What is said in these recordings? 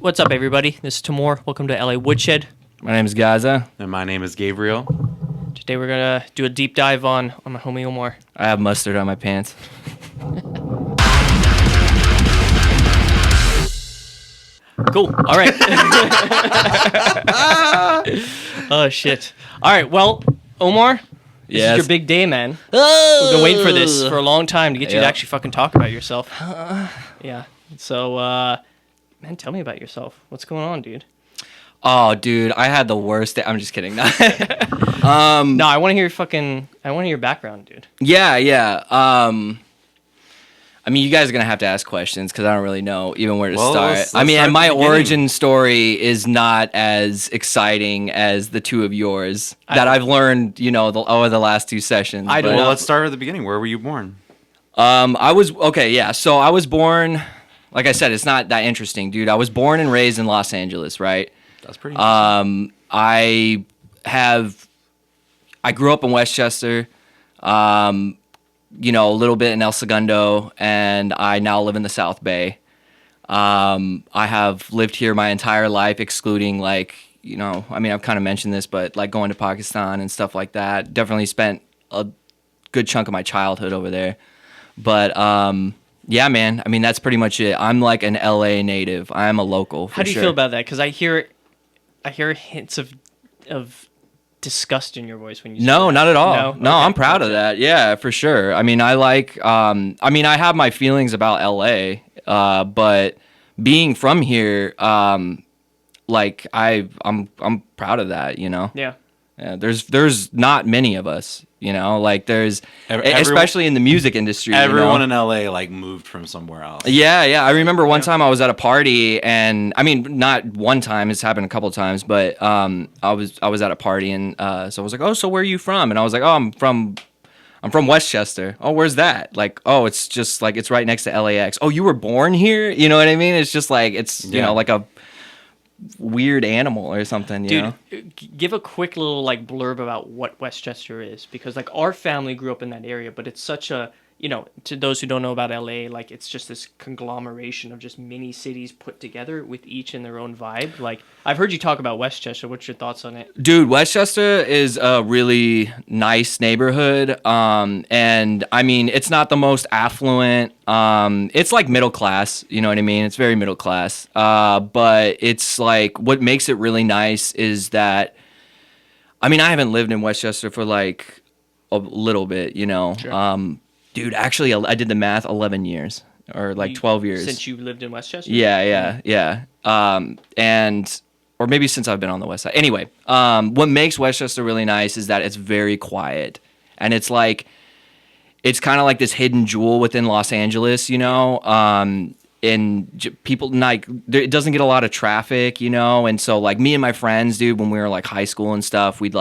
What's up, everybody? This is Timur. Welcome to LA Woodshed. My name is Gaza. And my name is Gabriel. Today we're gonna do a deep dive on my homie Omar. I have mustard on my pants. Cool. All right. Oh shit. All right. Well, Omar, this is your big day, man. We've been waiting for this for a long time to get you to actually fucking talk about yourself. Yeah. So, man, tell me about yourself. What's going on, dude? Oh, dude, I had the worst day. I'm just kidding. No, I want to hear your background, dude. Yeah. I mean, you guys are going to have to ask questions because I don't really know even where to start. Let's I mean, start and my at the beginning. origin story is not as exciting as the two of yours that I've learned, over the last two sessions. Well, let's start at the beginning. Where were you born? So I was born, like I said, it's not that interesting, dude. I was born and raised in Los Angeles, right? That's pretty interesting. I grew up in Westchester, a little bit in El Segundo, and I now live in the South Bay. I have lived here my entire life, excluding I've kind of mentioned this, but like going to Pakistan and stuff like that. Definitely spent a good chunk of my childhood over there. But yeah, man, I mean, that's pretty much it. I'm like an LA native. I'm a local, for How do you sure. feel about that? Because I hear hints of disgust in your voice when you say No, that. not at all. No, I'm proud of that. Yeah, for sure. I mean, I have my feelings about LA, but being from here, I'm proud of that, Yeah. Yeah, there's not many of us, there's especially in the music industry. Everyone in LA moved from somewhere else. Yeah. I remember one time I was at a party, and I mean, not one time. It's happened a couple of times, but I was at a party, and so I was like, "Oh, so where are you from?" And I was like, "Oh, I'm from Westchester." "Oh, where's that?" Like, "Oh, it's just it's right next to LAX." "Oh, you were born here?" You know what I mean? It's just like a weird animal or something, Dude, give a quick little blurb about what Westchester is, because our family grew up in that area, but it's such a, to those who don't know about LA, it's just this conglomeration of just mini cities put together with each in their own vibe. I've heard you talk about Westchester. What's your thoughts on it? Dude, Westchester is a really nice neighborhood. And I mean, it's not the most affluent. It's like middle class, you know what I mean? It's very middle class. But it's what makes it really nice is that, I mean, I haven't lived in Westchester for a little bit, Sure. Dude, actually, I did the math, 11 years or 12 years. Since you lived in Westchester? Yeah. Or maybe since I've been on the west side. Anyway, what makes Westchester really nice is that it's very quiet. And it's kind of like this hidden jewel within Los Angeles, and people it doesn't get a lot of traffic, and so me and my friends, dude, when we were high school and stuff, we'd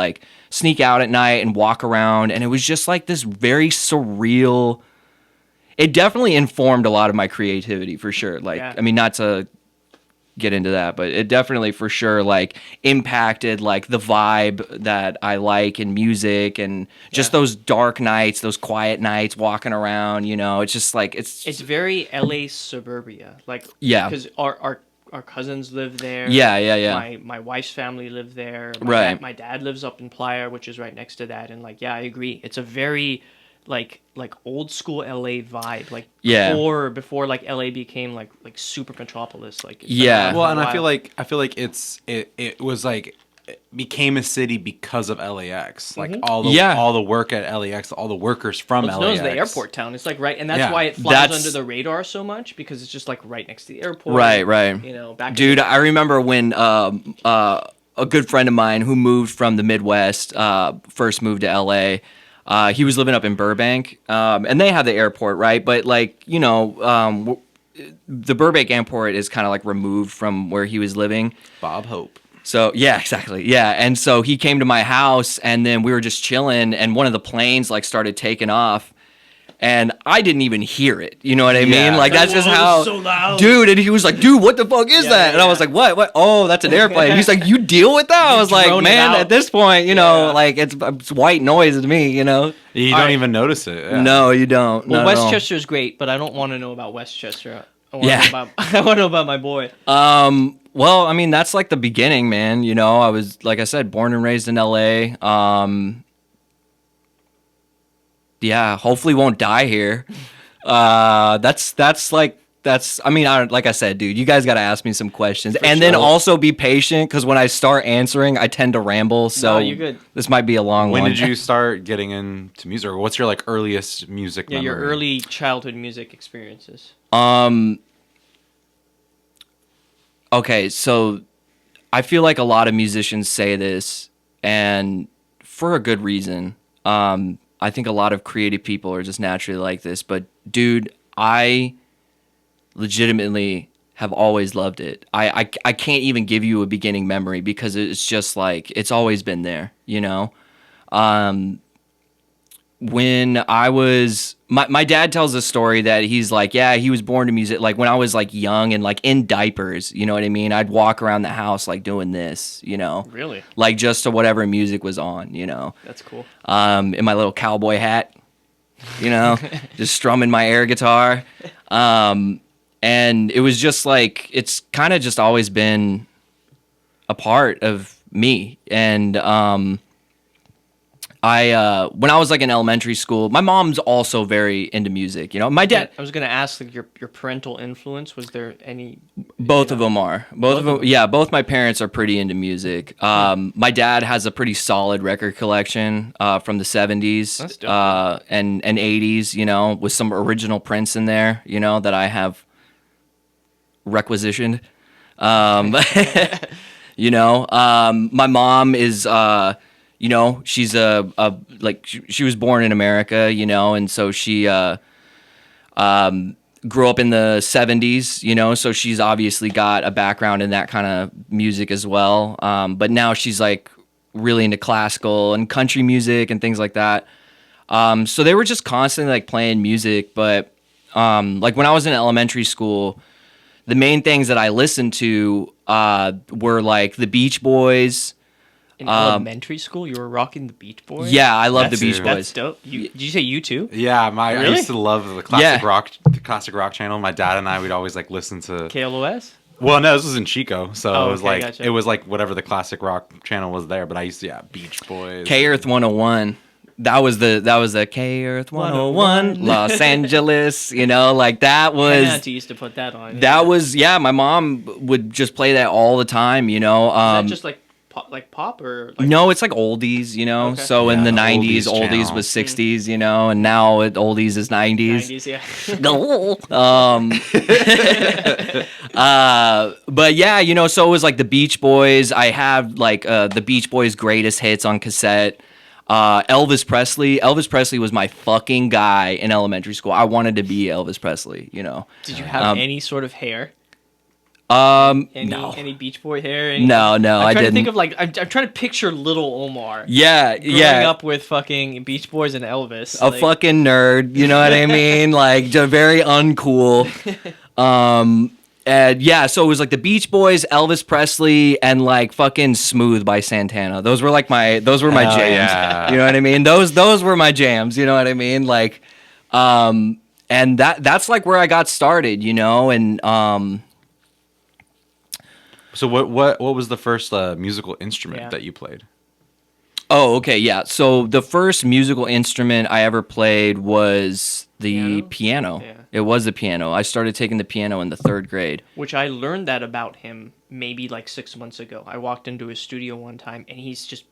sneak out at night and walk around, and it was just this very surreal. It definitely informed a lot of my creativity, for sure. Yeah. I mean, not to get into that, but it definitely for sure impacted the vibe that I like in music, and just those dark nights, those quiet nights walking around, it's just It's very LA suburbia. Yeah. Because our cousins live there. Yeah. My wife's family live there. Right. My dad lives up in Playa, which is right next to that. And I agree. It's a very old school LA vibe. Yeah. Before LA became super metropolis. Yeah. Well, and I feel like it was it became a city because of LAX. All the work at LAX, all the workers from LAX. It's known as the airport town. It's right, and that's why it flies under the radar so much, because it's just right next to the airport. Right. Dude, I remember when a good friend of mine who moved from the Midwest first moved to LA. He was living up in Burbank, and they have the airport, right? But the Burbank airport is kind of removed from where he was living. Bob Hope. So yeah, exactly. Yeah. And so he came to my house, and then we were just chilling, and one of the planes started taking off, and I didn't even hear it. You know what I mean? That's just how, so loud. Dude. And he was like, "Dude, what the fuck is that?" And I was like, "What? Oh, that's an airplane." He's like, "You deal with that?" I was like, "Man, at this point, it's white noise to me." You don't even notice it. Yeah. No, you don't. Well, Westchester's great, but I don't want to know about Westchester. I want to know about my boy. Well, I mean, that's like the beginning, man. You know, I was, like I said, born and raised in LA. Yeah, hopefully won't die here. I mean, like I said, dude, you guys got to ask me some questions. And then also be patient, because when I start answering, I tend to ramble. So you're good. This might be a long one. When did you start getting into music? Or what's your like earliest music memory? Your early childhood music experiences. Okay, so I feel like a lot of musicians say this, and for a good reason. I think a lot of creative people are just naturally like this. But, dude, I legitimately have always loved it. I can't even give you a beginning memory, because it's just like, it's always been there, you know? When I was, my dad tells a story that he's like, yeah, he was born to music. Like when I was like young and like in diapers, you know what I mean? I'd walk around the house like doing this, you know? Really? Like just to whatever music was on, you know? That's cool. In my little cowboy hat, you know, just strumming my air guitar. And it was just like, it's kind of just always been a part of me. And when I was like in elementary school, my mom's also very into music. You know, my dad. I was gonna ask, like, your parental influence. Was there any? Both of them are. Both of them. Yeah, both my parents are pretty into music. My dad has a pretty solid record collection from the '70s That's dope. and '80s. You know, with some original Prince in there. You know, that I have requisitioned. You know, my mom is. You know, she's she was born in America, you know, and so she grew up in the 70s, you know, so she's obviously got a background in that kind of music as well. But now she's like really into classical and country music and things like that. So they were just constantly like playing music. But like when I was in elementary school, the main things that I listened to were like the Beach Boys. In elementary school, you were rocking the Beach Boys? Yeah, I love the Beach That's Boys. dope. Did you say you too? Yeah, I Really? used to love the classic rock channel. My dad and I would always like listen to. KLOS? Well, no, this was in Chico, so Gotcha. it was like whatever the classic rock channel was there. But I used to Beach Boys. K Earth 101. That was the K Earth 101 Los Angeles. You know, like that was. My auntie used to put that on. That was my mom would just play that all the time. You know, Is that just like pop or? Like... No, it's like oldies. You know, Okay. So in the '90s, oldies oldies channel. was '60s. You know, and now oldies is '90s. 90s, yeah. But yeah, you know, so it was like the Beach Boys. I have like the Beach Boys' greatest hits on cassette. Elvis Presley. Elvis Presley was my fucking guy in elementary school. I wanted to be Elvis Presley, you know. Did you have any sort of hair? No. Any Beach Boy hair? No, I'm I trying to didn't. think of like I'm trying to picture little Omar. Yeah, Growing up with fucking Beach Boys and Elvis. A fucking nerd, you know what I mean? Like just very uncool. And yeah, so it was like the Beach Boys, Elvis Presley, and like fucking Smooth by Santana. Those were my jams. Yeah. You know what I mean? Those were my jams. You know what I mean? Like, and that's like where I got started. You know, and So what was the first musical instrument that you played? Oh, okay, yeah. So the first musical instrument I ever played was the piano. Yeah. It was the piano. I started taking the piano in the 3rd grade. Which I learned that about him maybe like 6 months ago. I walked into his studio one time and he's just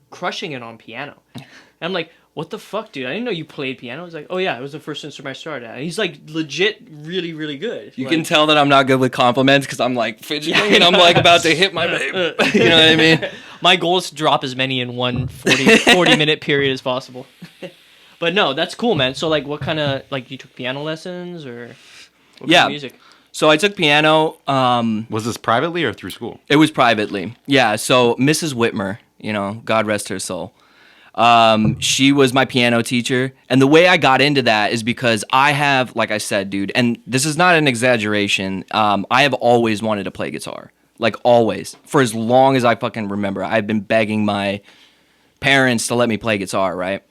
crushing it on piano. And I'm like, what the fuck, dude? I didn't know you played piano. He's like, oh yeah, it was the first instrument I started at. And he's like legit really, really good. You can tell that I'm not good with compliments because I'm like fidgeting and I'm like about to hit my babe. You know what I mean? My goal is to drop as many in one 40-minute period as possible. But no, that's cool, man. So like what kind of, like you took piano lessons or what kind of music? So I took piano. Was this privately or through school? It was privately. Yeah, so Mrs. Whitmer, you know, God rest her soul. She was my piano teacher. And the way I got into that is because I have, like I said, dude, and this is not an exaggeration, I have always wanted to play guitar. Like, always. For as long as I fucking remember. I've been begging my parents to let me play guitar, right?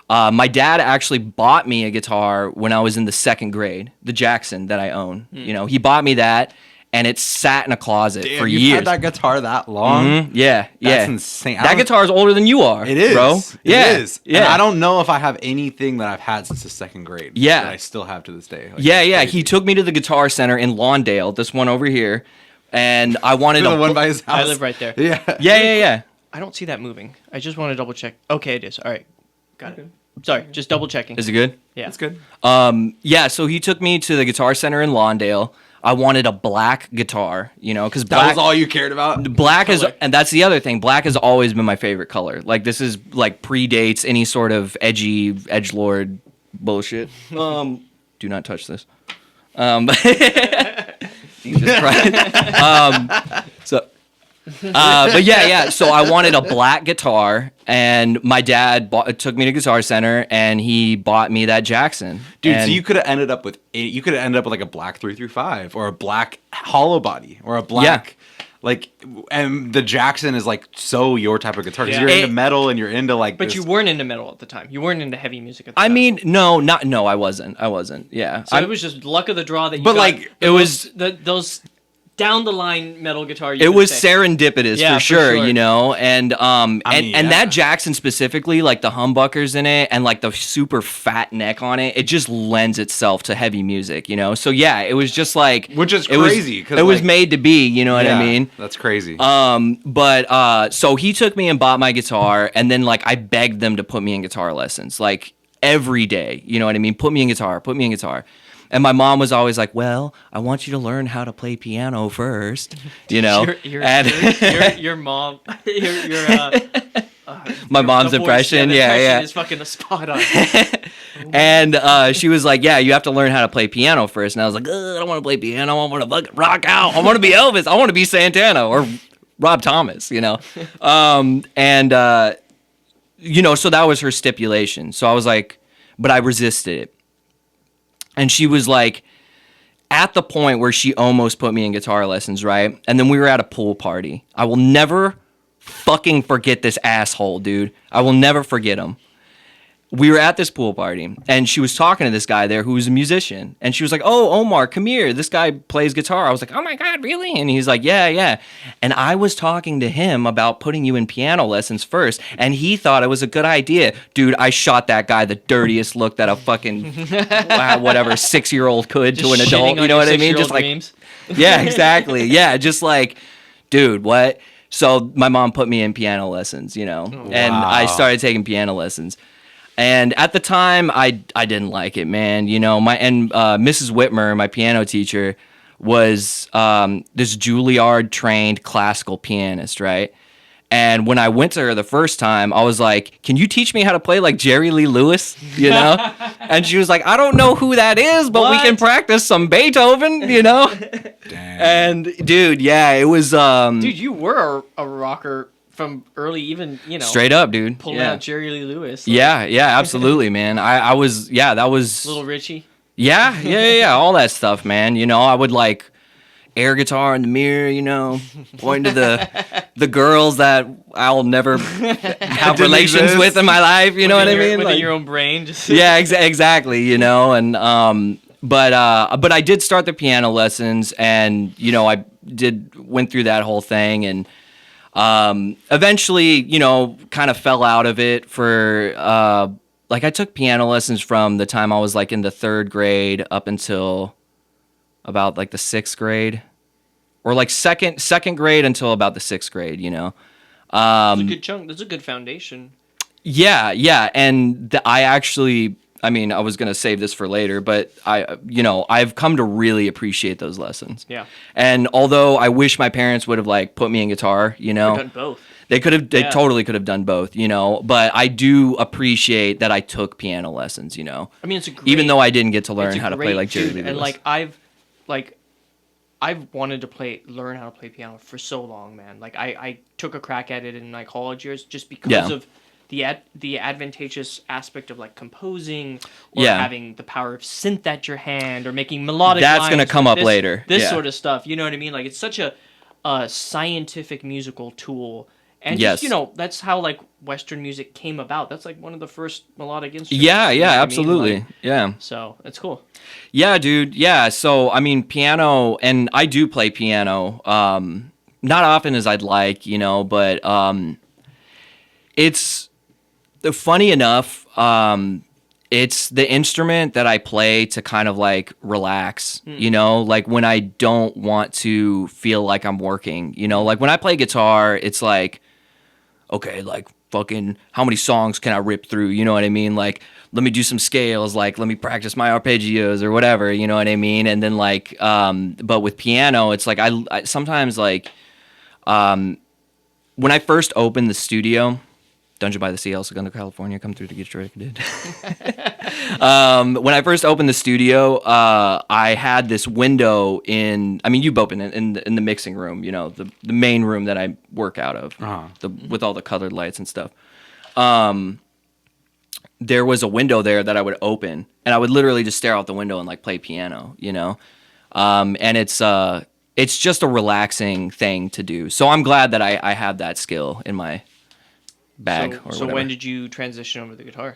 My dad actually bought me a guitar when I was in the 2nd grade, the Jackson that I own. You know, he bought me that, and it sat in a closet for You've years. had that guitar that long? Yeah, That's insane. That guitar is older than you are. It is, bro. Yeah, it is. yeah. And I don't know if I have anything that I've had since the 2nd grade. Yeah. that I still have to this day. Like, Yeah. crazy. He took me to the Guitar Center in Lawndale, this one over here, and I wanted the to. one by his house. I live right there. Yeah. Yeah. I don't see that moving. I just want to double check. Okay, it is. All right. Got it. Sorry, just double checking. Is it good? Yeah. It's good. Yeah, so he took me to the Guitar Center in Lawndale. I wanted a black guitar, you know, because That was all you cared about? black is, Color. and that's the other thing. Black has always been my favorite color. Like, this is like predates any sort of edgy edgelord bullshit. Do not touch this. Jesus Christ. But yeah. So I wanted a black guitar, and my dad took me to Guitar Center, and he bought me that Jackson. Dude, and so you could have ended up with like a black 335 or a black hollow body or a black like, and the Jackson is like so your type of guitar because Yeah. you're into metal and you're into like. But this- you weren't into metal at the time. You weren't into heavy music at the time. I mean, no, I wasn't. Yeah. So it was just luck of the draw that you But, got like, it was- those down the line metal guitar. It was serendipitous Yeah, for for sure, sure. you know, and mean, and yeah. that Jackson specifically, like the humbuckers in it, and like the super fat neck on it, it just lends itself to heavy music, you know. So yeah, it was just like, Which is it was- crazy, 'cause, It was like- made to be, you know what I Yeah, mean? That's crazy. But so he took me and bought my guitar, and then like I begged them to put me in guitar lessons, like every day, you know what I mean? Put me in guitar. And my mom was always like, "Well, I want you to learn how to play piano first," you know. Your mom, My mom's the voice, impression, the yeah. impression is fucking the spot on. And she was like, "Yeah, you have to learn how to play piano first." And I was like, "I don't want to play piano. I want to fucking rock out. I want to be Elvis. I want to be Santana or Rob Thomas," you know. You know, so that was her stipulation. So I was like, but I resisted it. And she was like, at the point where she almost put me in guitar lessons, right? And then we were at a pool party. I will never fucking forget this asshole, dude. I will never forget him. We were at this pool party, and she was talking to this guy there who was a musician. And she was like, "Oh, Omar, come here. This guy plays guitar." I was like, "Oh my God, really?" And he's like, "Yeah." And I was talking to him about putting you in piano lessons first, and he thought it was a good idea. Dude, I shot that guy the dirtiest look that a fucking, whatever, 6-year-old could to an Just adult. shitting on You know your what I mean? 6-year-old Just like, dreams. yeah, exactly. Yeah, just like, dude, what? So my mom put me in piano lessons, you know, and I started taking piano lessons. And at the time, I didn't like it, man. You know, Mrs. Whitmer, my piano teacher, was this Juilliard trained classical pianist, right? And when I went to her the first time, I was like, "Can you teach me how to play like Jerry Lee Lewis?" You know? And she was like, "I don't know who that is, but we can practice some Beethoven," you know? Damn. And dude, yeah, it was Dude, you were a rocker from early, even, you know, straight up, dude. pulling Yeah. out Jerry Lee Lewis. Yeah, absolutely, man. I was, that was Little Richie. Yeah, all that stuff, man. You know, I would like air guitar in the mirror, you know, pointing to the girls that I'll never have relations exist. with in my life, you know what I mean? Within Like, your own brain. Just yeah, exactly, you know, and but I did start the piano lessons, and you know, I went through that whole thing, and eventually, you know, kind of fell out of it for like I took piano lessons from the time I was like in the 3rd grade up until about like the 6th grade, or like second grade until about the 6th grade, you know. That's a good chunk. That's a good foundation. Yeah, and I actually, I mean, I was gonna save this for later, but I've come to really appreciate those lessons. Yeah. And although I wish my parents would have like put me in guitar, you know, We've done both. they Yeah. totally could have done both, you know. But I do appreciate that I took piano lessons, you know. I mean, it's a great, Even though I didn't get to it's learn a how to play great- like Jerry dude, Lee and Lewis. I've wanted to learn how to play piano for so long, man. Like I took a crack at it in my college years just because Yeah. of the advantageous aspect of like composing or Yeah. having the power of synth at your hand or making melodic That's lines gonna come with up this- later. This Yeah. sort of stuff, you know what I mean? Like it's such a scientific musical tool, And Yes. just, that's how like Western music came about. That's like one of the first melodic instruments. Yeah, you know what I mean? absolutely. Like, Yeah. so it's cool. Yeah, dude. Yeah. So, I mean, piano, and I do play piano, not often as I'd like, but it's funny enough. It's the instrument that I play to kind of like relax, like when I don't want to feel like I'm working, like when I play guitar, it's like, okay, like fucking how many songs can I rip through? You know what I mean? Like, let me do some scales, like let me practice my arpeggios or whatever, you know what I mean? And then like, but with piano, it's like I sometimes like, when I first opened the studio, Dungeon by the Sea, El Segundo, California, come through to get your record, dude. When I first opened the studio, I had this window you've opened it in the mixing room, the main room that I work out of, with all the colored lights and stuff. There was a window there that I would open, and I would literally just stare out the window and like play piano, and it's just a relaxing thing to do. So I'm glad that I have that skill in my bag or So whatever. when did you transition over to the guitar?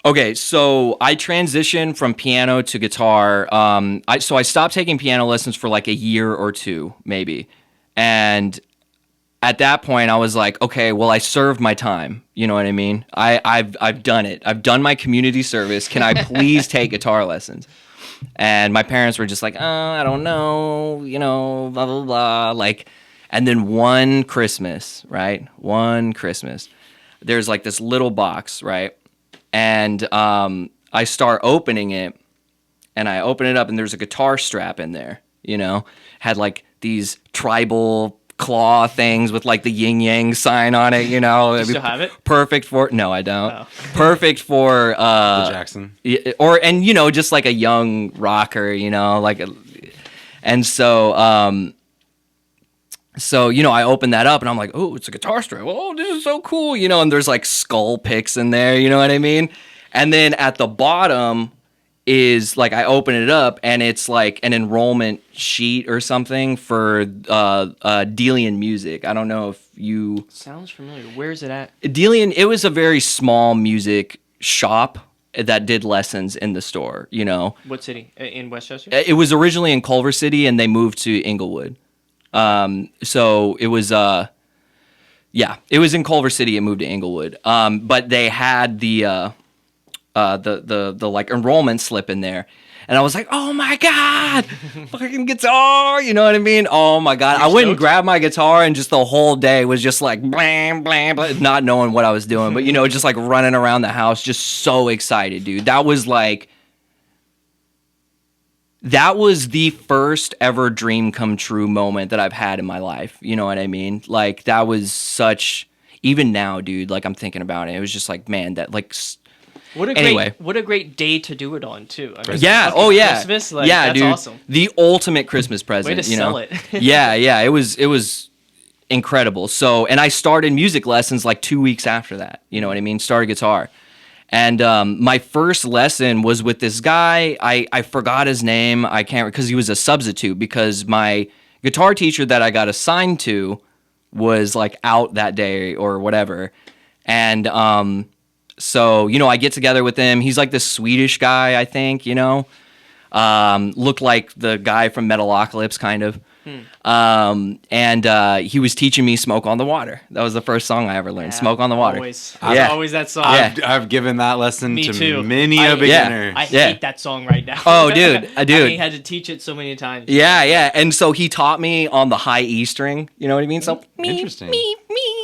Okay, so I transitioned from piano to guitar. I stopped taking piano lessons for like a year or two, maybe. And at that point, I was like, okay, well, I served my time. You know what I mean? I've done it. I've done my community service. Can I please take guitar lessons? And my parents were just like, I don't know, blah, blah, blah. Like, and then one Christmas, there's like this little box, right? And I start opening it, and I open it up, and there's a guitar strap in there, had like these tribal claw things with like the yin yang sign on it, Do you still have it? Perfect for, no, I don't. Oh. Perfect for, The Jackson. just like a young rocker, and so, I opened that up and I'm like, oh, it's a guitar strap. Oh, this is so cool, and there's like skull picks in there, you know what I mean? And then at the bottom is like, I open it up and it's like an enrollment sheet or something for Delian Music. I don't know if you... Sounds familiar. Where is it at? Delian, it was a very small music shop that did lessons in the store, What city? In Westchester? It was originally in Culver City and they moved to Inglewood. So it was, it was in Culver City. It moved to Inglewood. But they had the like enrollment slip in there, and I was like, oh my god, fucking guitar, you know what I mean? Oh my god, I went and grabbed my guitar, and just the whole day was just like blam blam, not knowing what I was doing, but just like running around the house, just so excited, dude. That was the first ever dream come true moment that I've had in my life. You know what I mean? Like, that was such, even now, dude, like I'm thinking about it. It was just like, man, that like, What a great day to do it on too. I mean, yeah. Christmas, like, yeah, that's dude. awesome. The ultimate Christmas present. Way to sell it. yeah. It was incredible. So, and I started music lessons like 2 weeks after that. You know what I mean? Started guitar. And my first lesson was with this guy. I forgot his name. I can't, because he was a substitute, because my guitar teacher that I got assigned to was like out that day or whatever. And so, I get together with him. He's like this Swedish guy, I think, looked like the guy from Metalocalypse, kind of. And he was teaching me "Smoke on the Water." That was the first song I ever learned. "Smoke on the Water." Always that song. I've given that lesson Me to too. many a beginner. I hate that song right now. Oh, dude. I had to teach it so many times. Yeah. And so he taught me on the high E string. You know what I mean? So Interesting. me.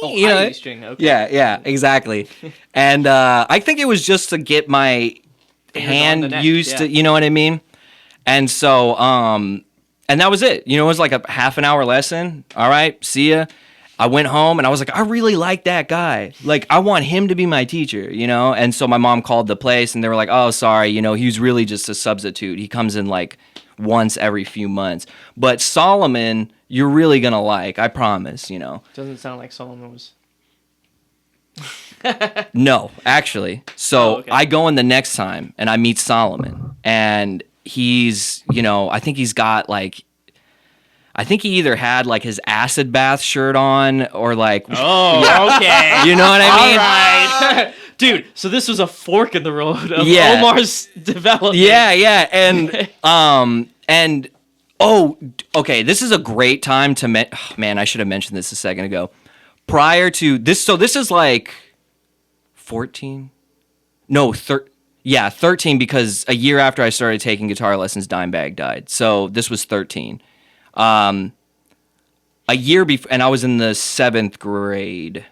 Oh, You know? high E string. Okay. Yeah, exactly. And I think it was just to get my Fingers on the hand neck, used to, yeah. you know what I mean? And so, and that was it. It was like a half an hour lesson. All right, see ya. I went home and I was like, I really like that guy. Like, I want him to be my teacher, And so my mom called the place and they were like, oh, sorry, he was really just a substitute. He comes in like once every few months. But Solomon, you're really gonna like, I promise, Doesn't sound like Solomon was. No, actually. So okay. I go in the next time and I meet Solomon, and he's, I think he's got like, I think he either had like his acid bath shirt on or like, Oh, okay. you know what I mean? All right. Dude, so this was a fork in the road of Yeah. Omar's development. Yeah, and oh, okay, this is a great time to man, I should have mentioned this a second ago. Prior to this, so this is like 14? No, 13, because a year after I started taking guitar lessons, Dimebag died. So this was 13. A year before, and I was in the 7th grade.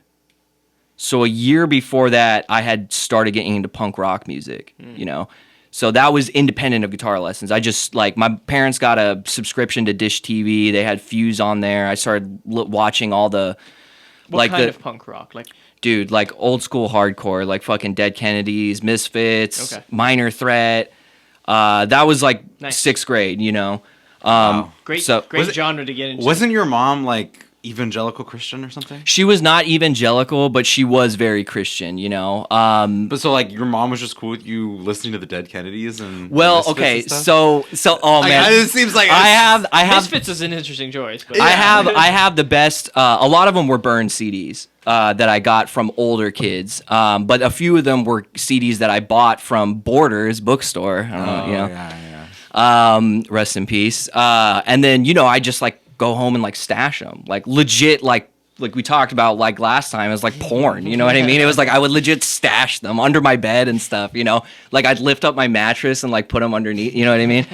So a year before that, I had started getting into punk rock music, you know? So that was independent of guitar lessons. I just, like, my parents got a subscription to Dish TV. They had Fuse on there. I started watching all the... What kind of punk rock? Like, dude, like old school hardcore, like fucking Dead Kennedys, Misfits, Minor Threat. That was like nice. 6th grade, you know? Great Was it- genre to get into. Wasn't your mom like evangelical Christian or something? She was not evangelical, but she was very Christian, you know? But so like your mom was just cool with you listening to the Dead Kennedys and Well, Misfits okay, and stuff? so oh man, it seems like I have Misfits is an interesting choice. But I have the best. A lot of them were burned CDs that I got from older kids, but a few of them were CDs that I bought from Borders bookstore. I don't know, you know. Yeah. Rest in peace. And then I just like go home and like stash them, like legit, like we talked about like last time. It was like porn. You know what I mean? It was like I would legit stash them under my bed and stuff. You know, like I'd lift up my mattress and like put them underneath. You know what I mean?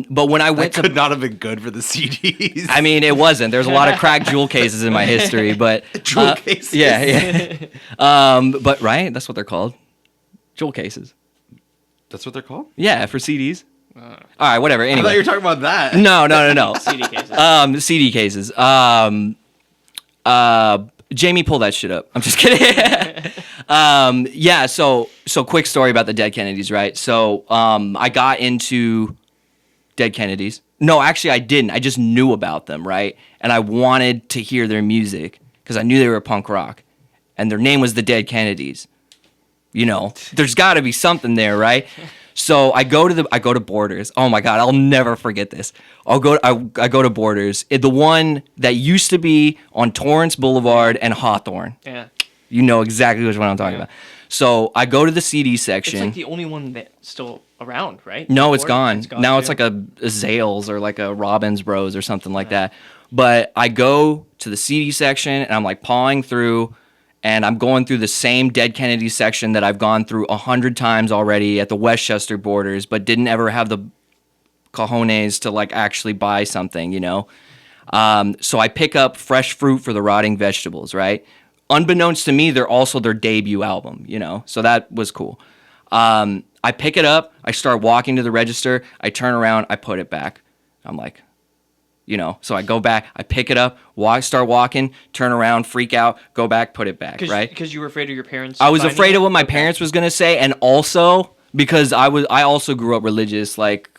But when I went That could not have been good for the CDs. I mean, it wasn't. There's a lot of cracked jewel cases in my history, but Jewel cases. Yeah. But right, that's what they're called, jewel cases. That's what they're called? Yeah, for CDs. All right, whatever. I Anyway, thought you were talking about that. No. CD cases. CD cases. Jamie, pull that shit up. I'm just kidding. Yeah. So quick story about the Dead Kennedys, right? So I got into Dead Kennedys. No, actually, I didn't. I just knew about them, right? And I wanted to hear their music because I knew they were punk rock, and their name was the Dead Kennedys. You know, there's got to be something there, right? So I go to Borders. Oh my God, I'll never forget this. I go to Borders, the one that used to be on Torrance Boulevard and Hawthorne. Yeah. You know exactly which one I'm talking about. So I go to the CD section. It's like the only one that's still around, right? No, it's gone. Now too. it's like a Zales or like a Robbins Bros or something like that. But I go to the CD section and I'm like pawing through, and I'm going through the same Dead Kennedy section that I've gone through 100 times already at the Westchester Borders, but didn't ever have the cojones to like actually buy something, you know? So I pick up Fresh Fruit for the Rotting Vegetables, right? Unbeknownst to me, they're also their debut album, you know? So that was cool. I pick it up, I start walking to the register, I turn around, I put it back. I'm like, you know, so I go back, I pick it up, start walking, turn around, freak out, go back, put it back, right? Because you were afraid of your parents. I was afraid of what my Okay. parents was gonna say, and also because I also grew up religious, like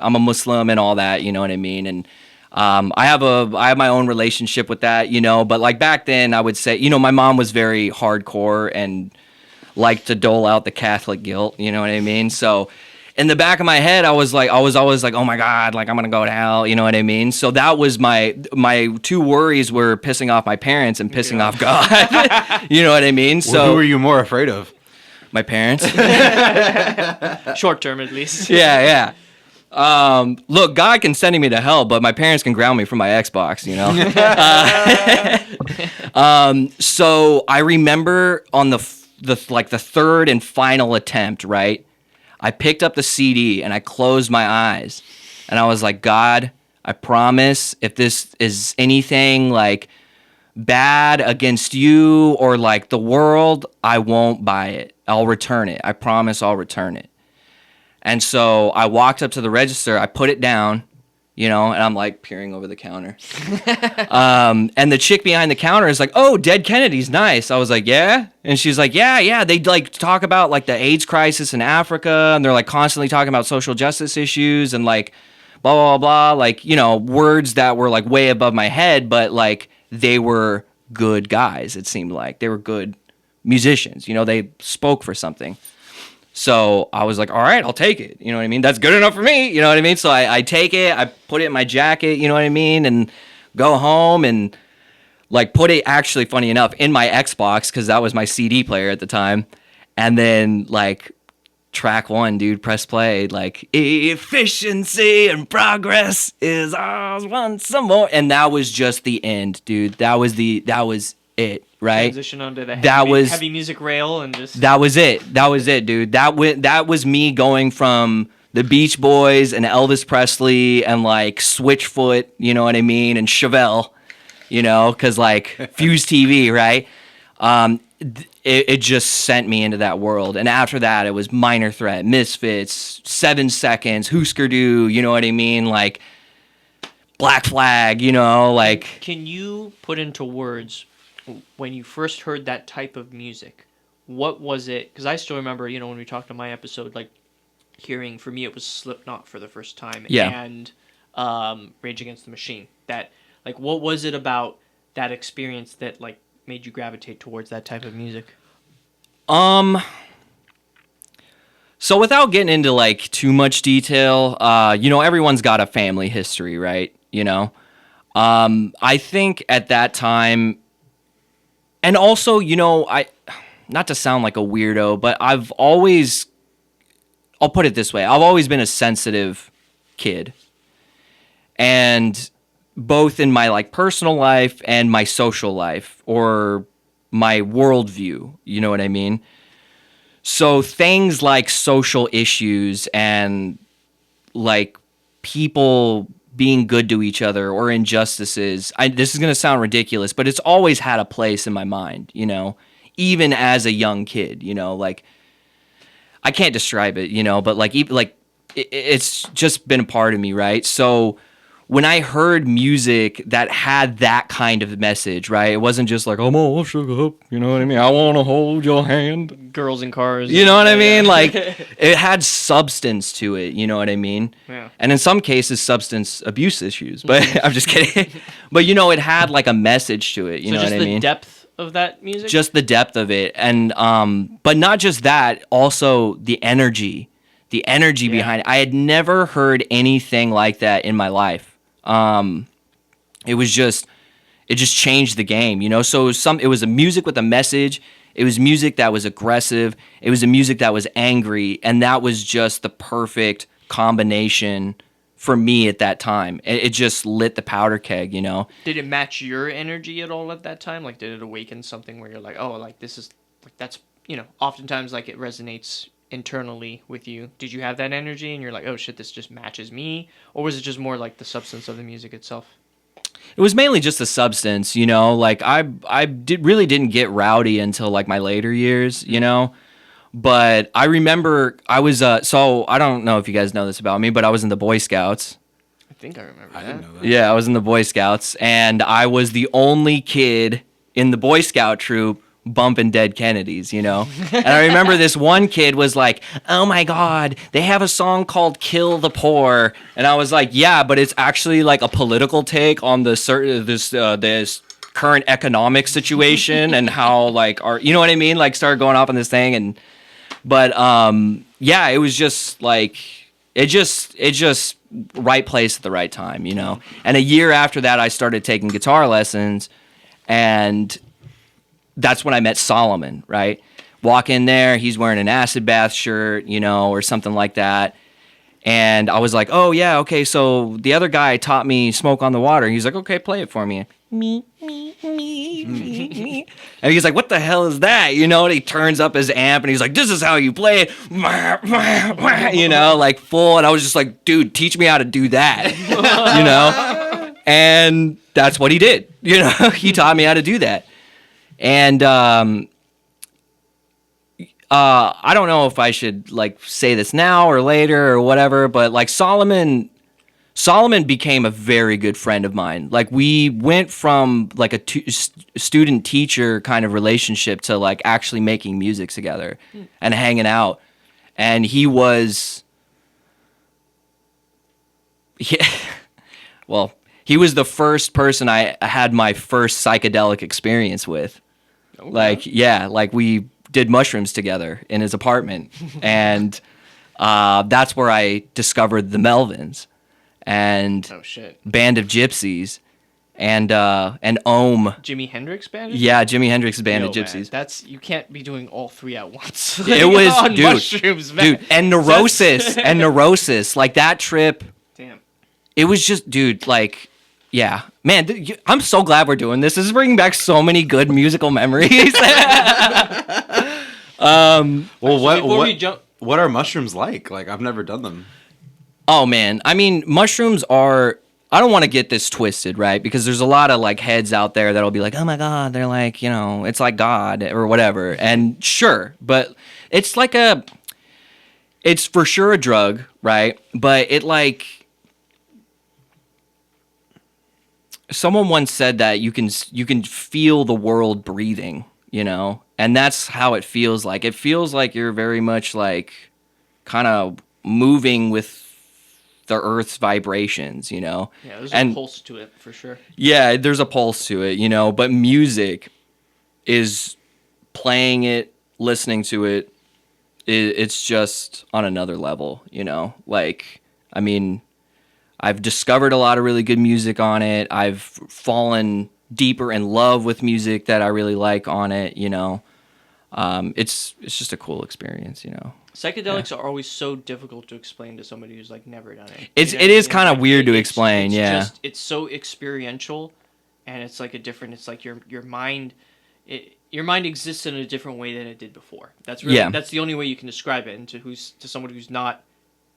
I'm a Muslim and all that, you know what I mean? And I have my own relationship with that, you know. But like back then, I would say, you know, my mom was very hardcore and liked to dole out the Catholic guilt, you know what I mean? So in the back of my head, I was always like, oh my God, like I'm gonna go to hell, you know what I mean? So that was my two worries were pissing off my parents and pissing off God. You know what I mean? So Well, who were you more afraid of? my parents. Short term, at least. Yeah. Look, God can send me to hell, but my parents can ground me from my Xbox, you know? So I remember on the third and final attempt, right? I picked up the CD and I closed my eyes and I was like, God, I promise if this is anything like bad against you or like the world, I won't buy it. I'll return it. I promise I'll return it. And so I walked up to the register, I put it down, you know, and I'm like peering over the counter. And the chick behind the counter is like, oh, Dead Kennedy's nice. I was like, yeah? And she's like, yeah. They like talk about like the AIDS crisis in Africa, and they're like constantly talking about social justice issues and like blah, blah, blah, like, you know, words that were like way above my head, but like they were good guys, it seemed like. They were good musicians, you know, they spoke for something. So I was like, all right, I'll take it. You know what I mean? That's good enough for me. You know what I mean? So I take it, I put it in my jacket, you know what I mean? And go home and like put it, actually funny enough, in my Xbox, because that was my CD player at the time. And then like track one, dude, press play, like efficiency and progress is ours once some more. And that was just the end, dude. That was it, right? Transition onto the That was heavy music rail and just that was it, dude. That was me going from the Beach Boys and Elvis Presley and like Switchfoot, you know what I mean, and Chevelle, you know, because like Fuse TV, right? It just sent me into that world. And after that, it was Minor Threat, Misfits, 7 Seconds, Husker Du, you know what I mean, like Black Flag, you know, like. Can you put into words when you first heard that type of music? What was it? Because I still remember, you know, when we talked on my episode, like hearing, for me, it was Slipknot for the first time, and Rage Against the Machine. That, like, what was it about that experience that like made you gravitate towards that type of music? So without getting into like too much detail, you know, everyone's got a family history, right? You know, I think at that time, and also, you know, not to sound like a weirdo, but I'll put it this way. I've always been a sensitive kid. And both in my like personal life and my social life or my worldview, you know what I mean? So things like social issues and like people being good to each other or injustices, this is going to sound ridiculous, but it's always had a place in my mind, you know, even as a young kid, you know, like I can't describe it, you know, but like it's just been a part of me, right? So when I heard music that had that kind of message, right? It wasn't just like, I'm all shook up, you know what I mean? I want to hold your hand. Girls in cars. You know what I mean? Like, it had substance to it, you know what I mean? Yeah. And in some cases, substance abuse issues, but I'm just kidding. But, you know, it had like a message to it, you know what I mean? Just the depth of that music? Just the depth of it. And, but not just that, also the energy behind it. I had never heard anything like that in my life. It just changed the game, you know? So it was a music with a message. It was music that was aggressive. It was a music that was angry. And that was just the perfect combination for me at that time. It just lit the powder keg, you know? Did it match your energy at all at that time? Like, did it awaken something where you're like, oh, like this is, like that's, you know, oftentimes like it resonates internally with you. Did you have that energy and you're like, oh shit, this just matches me? Or was it just more like the substance of the music itself? It was mainly just the substance, you know, like I really didn't get rowdy until like my later years, you know, but I remember I was, so I don't know if you guys know this about me, but I was in the Boy Scouts. I think I remember that. I didn't know that. Yeah, I was in the Boy Scouts and I was the only kid in the Boy Scout troop bumping Dead Kennedys, you know? And I remember this one kid was like, oh my God, they have a song called Kill the Poor. And I was like, yeah, but it's actually like a political take on this current economic situation and how like you know what I mean? Like started going off on this thing. But yeah, it was just like, it just right place at the right time, you know? And a year after that, I started taking guitar lessons and that's when I met Solomon, right? Walk in there, he's wearing an acid bath shirt, you know, or something like that. And I was like, oh, yeah, okay, so the other guy taught me Smoke on the Water. He's like, okay, play it for me. Me. And he's like, what the hell is that? You know, and he turns up his amp and he's like, this is how you play it. You know, like full. And I was just like, dude, teach me how to do that. You know? And that's what he did. You know, he taught me how to do that. And I don't know if I should like say this now or later or whatever, but like Solomon became a very good friend of mine. Like we went from like a student teacher kind of relationship to like actually making music together and hanging out. And he was, he was the first person I had my first psychedelic experience with. Okay. Like, yeah, like we did mushrooms together in his apartment, and that's where I discovered the Melvins and Oh shit. Band of Gypsies and Ohm. Jimi Hendrix band? Yeah, Jimi Hendrix's Band Yo, of Gypsies. Man, you can't be doing all three at once. It was, on dude, mushrooms, man. dude, and Neurosis, like that trip. Damn. It was just, dude, like, yeah, man. I'm so glad we're doing this. This is bringing back so many good musical memories. Well, Before we jump, what are mushrooms like? Like, I've never done them. Oh man, I mean, mushrooms are. I don't want to get this twisted, right? Because there's a lot of like heads out there that'll be like, "Oh my God," they're like, it's like God or whatever. And sure, but it's like it's for sure a drug, right? But it like, someone once said that you can feel the world breathing, and that's how it feels like. It feels like you're very much like kind of moving with the earth's vibrations, Yeah, there's a pulse to it for sure. Yeah, there's a pulse to it, but music is playing it, listening to it, it's just on another level, Like, I mean, I've discovered a lot of really good music on it. I've fallen deeper in love with music that I really like on it, It's just a cool experience, Psychedelics are always so difficult to explain to somebody who's like never done it. It is kind of weird to explain, yeah. It's so experiential, and it's like it's like your mind, your mind exists in a different way than it did before. That's the only way you can describe it. And to someone who's not,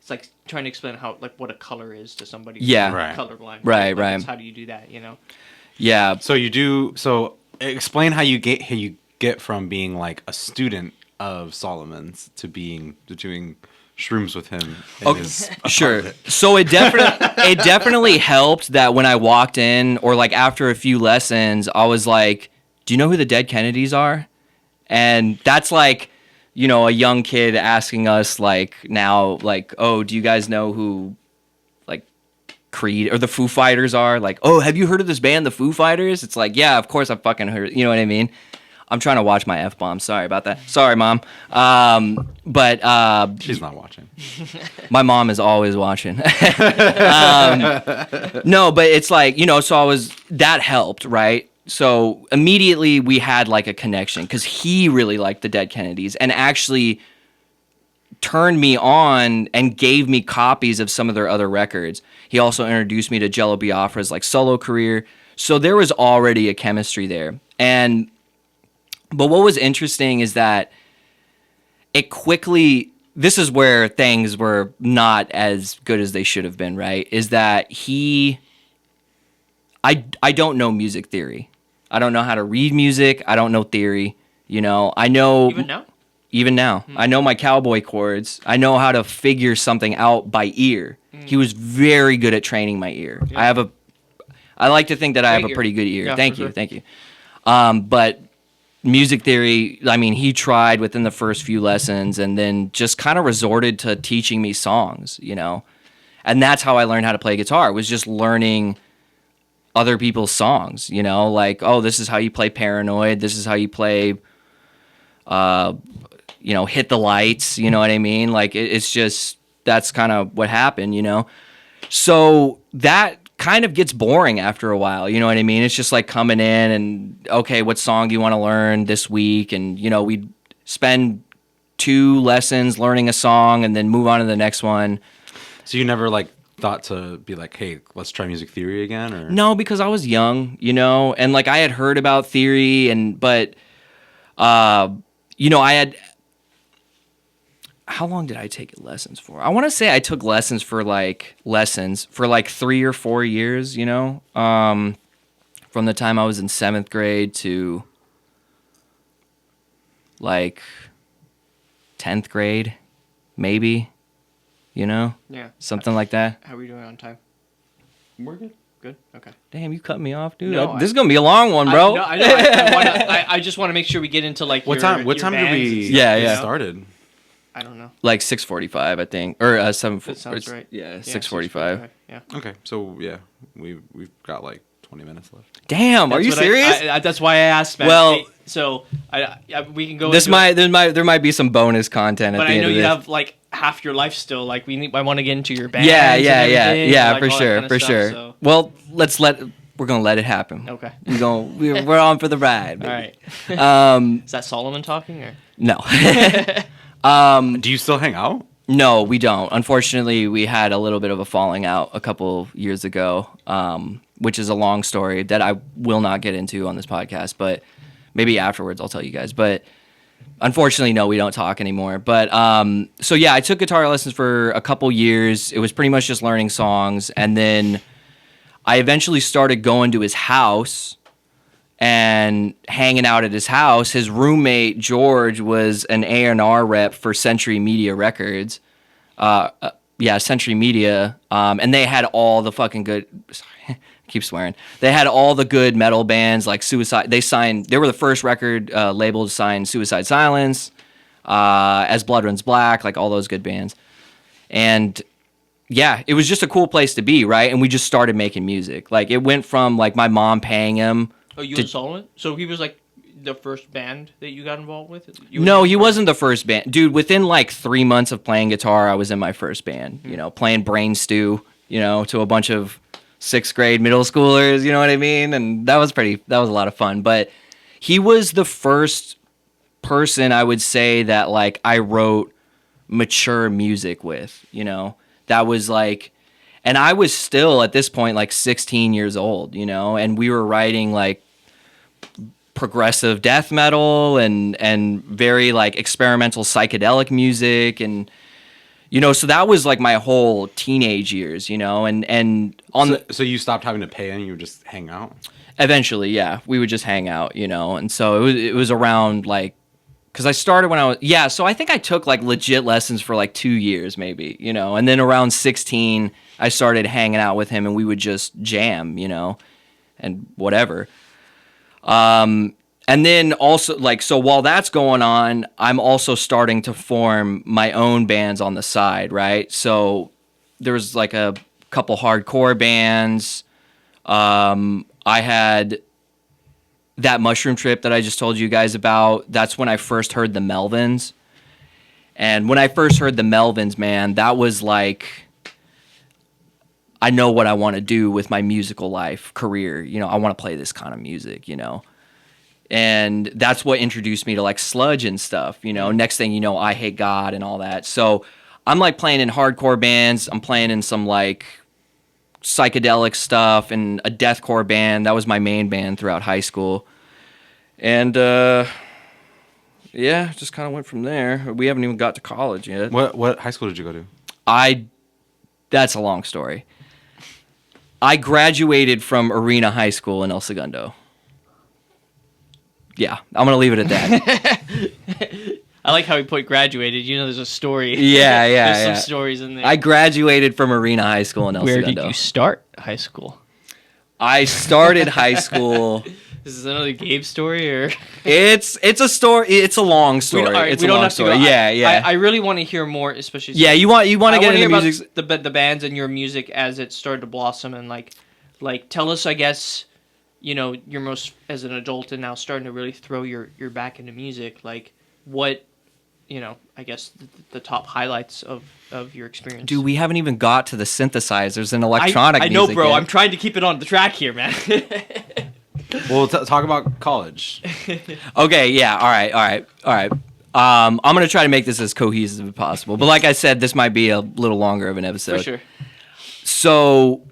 it's like trying to explain what a color is to somebody who's colorblind. Right. How do you do that? Yeah. So explain how you get from being like a student of Solomon's to doing shrooms with him. Sure. So it definitely helped that when I walked in, or like after a few lessons, I was like, "Do you know who the Dead Kennedys are?" And that's like, a young kid asking us like now, like, "Oh, do you guys know who like Creed or the Foo Fighters are?" Like, "Oh, have you heard of this band, the Foo Fighters?" It's like, "Yeah, of course I fucking heard." You know what I mean? I'm trying to watch my F-bomb. Sorry about that. Sorry, Mom. But she's not watching. My mom is always watching. No, but it's like, so that helped, right? So immediately we had like a connection because he really liked the Dead Kennedys and actually turned me on and gave me copies of some of their other records. He also introduced me to Jello Biafra's like solo career. So there was already a chemistry there. But what was interesting is that this is where things were not as good as they should have been, right? Is that I don't know music theory. I don't know how to read music. I don't know theory. I know... Even now. I know my cowboy chords. I know how to figure something out by ear. He was very good at training my ear. Yeah. I like to think that I have a pretty good ear. Yeah, Thank you. But... music theory, I mean, he tried within the first few lessons and then just kind of resorted to teaching me songs, And that's how I learned how to play guitar, was just learning other people's songs, like, oh, this is how you play Paranoid. This is how you play, Hit the Lights, you know what I mean? Like, it's just, that's kind of what happened, So that kind of gets boring after a while, you know what I mean? It's just like coming in and, okay, what song do you want to learn this week? And, we'd spend 2 lessons learning a song and then move on to the next one. So you never like thought to be like, hey, let's try music theory again? Or no, because I was young, and like I had heard about theory but I had... How long did I take lessons for? I want to say I took lessons for like 3 or 4 years, from the time I was in 7th grade to like 10th grade, maybe, Yeah. Something like that. How are we doing on time? We're good. Good? Okay. Damn, you cut me off, dude. No, this is going to be a long one, bro. I just want to make sure we get into like What time did we get started? I don't know. Like 6:45, I think, or 7. That sounds right. Yeah, 6:45. Yeah. Okay, so yeah, we've got like 20 minutes left. Damn, are you serious? That's why I asked, man. Well, hey, so we can go. There might be some bonus content at but the end I know of you this. have like half your life still. Like I want to get into your band. Yeah, like, for sure, for sure. So. Well, we're gonna let it happen. Okay. We're on for the ride. Baby. All right. Is that Solomon talking or no? Do you still hang out? No, we don't. Unfortunately, we had a little bit of a falling out a couple years ago, which is a long story that I will not get into on this podcast, but maybe afterwards I'll tell you guys. But unfortunately, no, we don't talk anymore. But so yeah, I took guitar lessons for a couple years. It was pretty much just learning songs, and then I eventually started going to his house and hanging out at his house. His roommate George was an A&R rep for Century Media Records. Century Media, and they had all the fucking good. Sorry, I keep swearing. They had all the good metal bands like Suicide. They were the first record label to sign Suicide Silence, As Blood Runs Black, like all those good bands. And yeah, it was just a cool place to be, right? And we just started making music. Like it went from like my mom paying him. Oh, you and Solomon? So he was like the first band that you got involved with? No, he wasn't the first band. Dude, within like 3 months of playing guitar, I was in my first band, playing Brain Stew, to a bunch of 6th grade middle schoolers, you know what I mean? And that was a lot of fun. But he was the first person I would say that like I wrote mature music with, that was like, and I was still at this point like 16 years old, and we were writing like progressive death metal and very like experimental psychedelic music, and so that was like my whole teenage years, So you stopped having to pay and you would just hang out? Eventually, yeah, we would just hang out, and so it was around like, because I started when I was, so I think I took like legit lessons for like 2 years maybe, and then around 16 I started hanging out with him and we would just jam, and whatever. And then also like, so while that's going on, I'm also starting to form my own bands on the side, right? So there was like a couple hardcore bands. I had that Mushroom Trip that I just told you guys about. That's when I first heard the Melvins. And when I first heard the Melvins, man, that was like, I know what I want to do with my musical life, career. I want to play this kind of music, And that's what introduced me to like Sludge and stuff, Next thing you know, I Hate God and all that. So I'm like playing in hardcore bands. I'm playing in some like psychedelic stuff and a deathcore band. That was my main band throughout high school. And just kind of went from there. We haven't even got to college yet. What high school did you go to? That's a long story. I graduated from Arena High School in El Segundo. Yeah, I'm going to leave it at that. I like how he put graduated. There's a story. Yeah. There's some stories in there. I graduated from Arena High School in El Segundo. Where did you start high school? I started high school. Is this another Gabe story or? It's a story. It's a long story. It's a long story. Yeah. I really want to hear more, especially. Yeah, you want to get into music, the bands and your music as it started to blossom, and like tell us, I guess, you're most as an adult and now starting to really throw your back into music. Like what, I guess the top highlights of your experience. Dude, we haven't even got to the synthesizers and electronic music. I know, bro. Yet. I'm trying to keep it on the track here, man. Well, talk about college. Okay, yeah, all right. I'm going to try to make this as cohesive as possible. But like I said, this might be a little longer of an episode. For sure. So,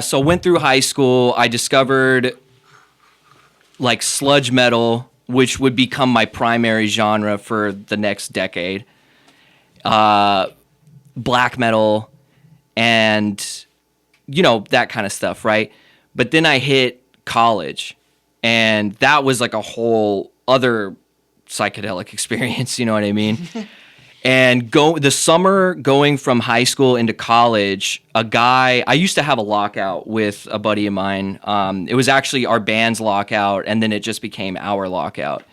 so went through high school. I discovered like sludge metal, which would become my primary genre for the next decade. Black metal and, that kind of stuff, right? But then I hit college, and that was like a whole other psychedelic experience, you know what I mean? And the summer going from high school into college, I used to have a lockout with a buddy of mine. It was actually our band's lockout, and then it just became our lockout.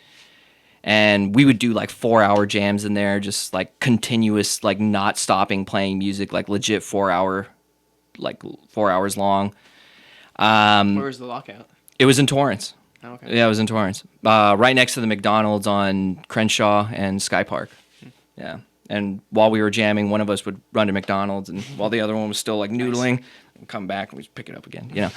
And we would do like 4-hour jams in there, just like continuous, like not stopping playing music, like legit 4 hours long. Where was the lockout? It was in Torrance. Oh, okay. Yeah, it was in Torrance. Right next to the McDonald's on Crenshaw and Sky Park. Yeah. And while we were jamming, one of us would run to McDonald's, and while the other one was still like noodling, we'd come back and we'd pick it up again, you know.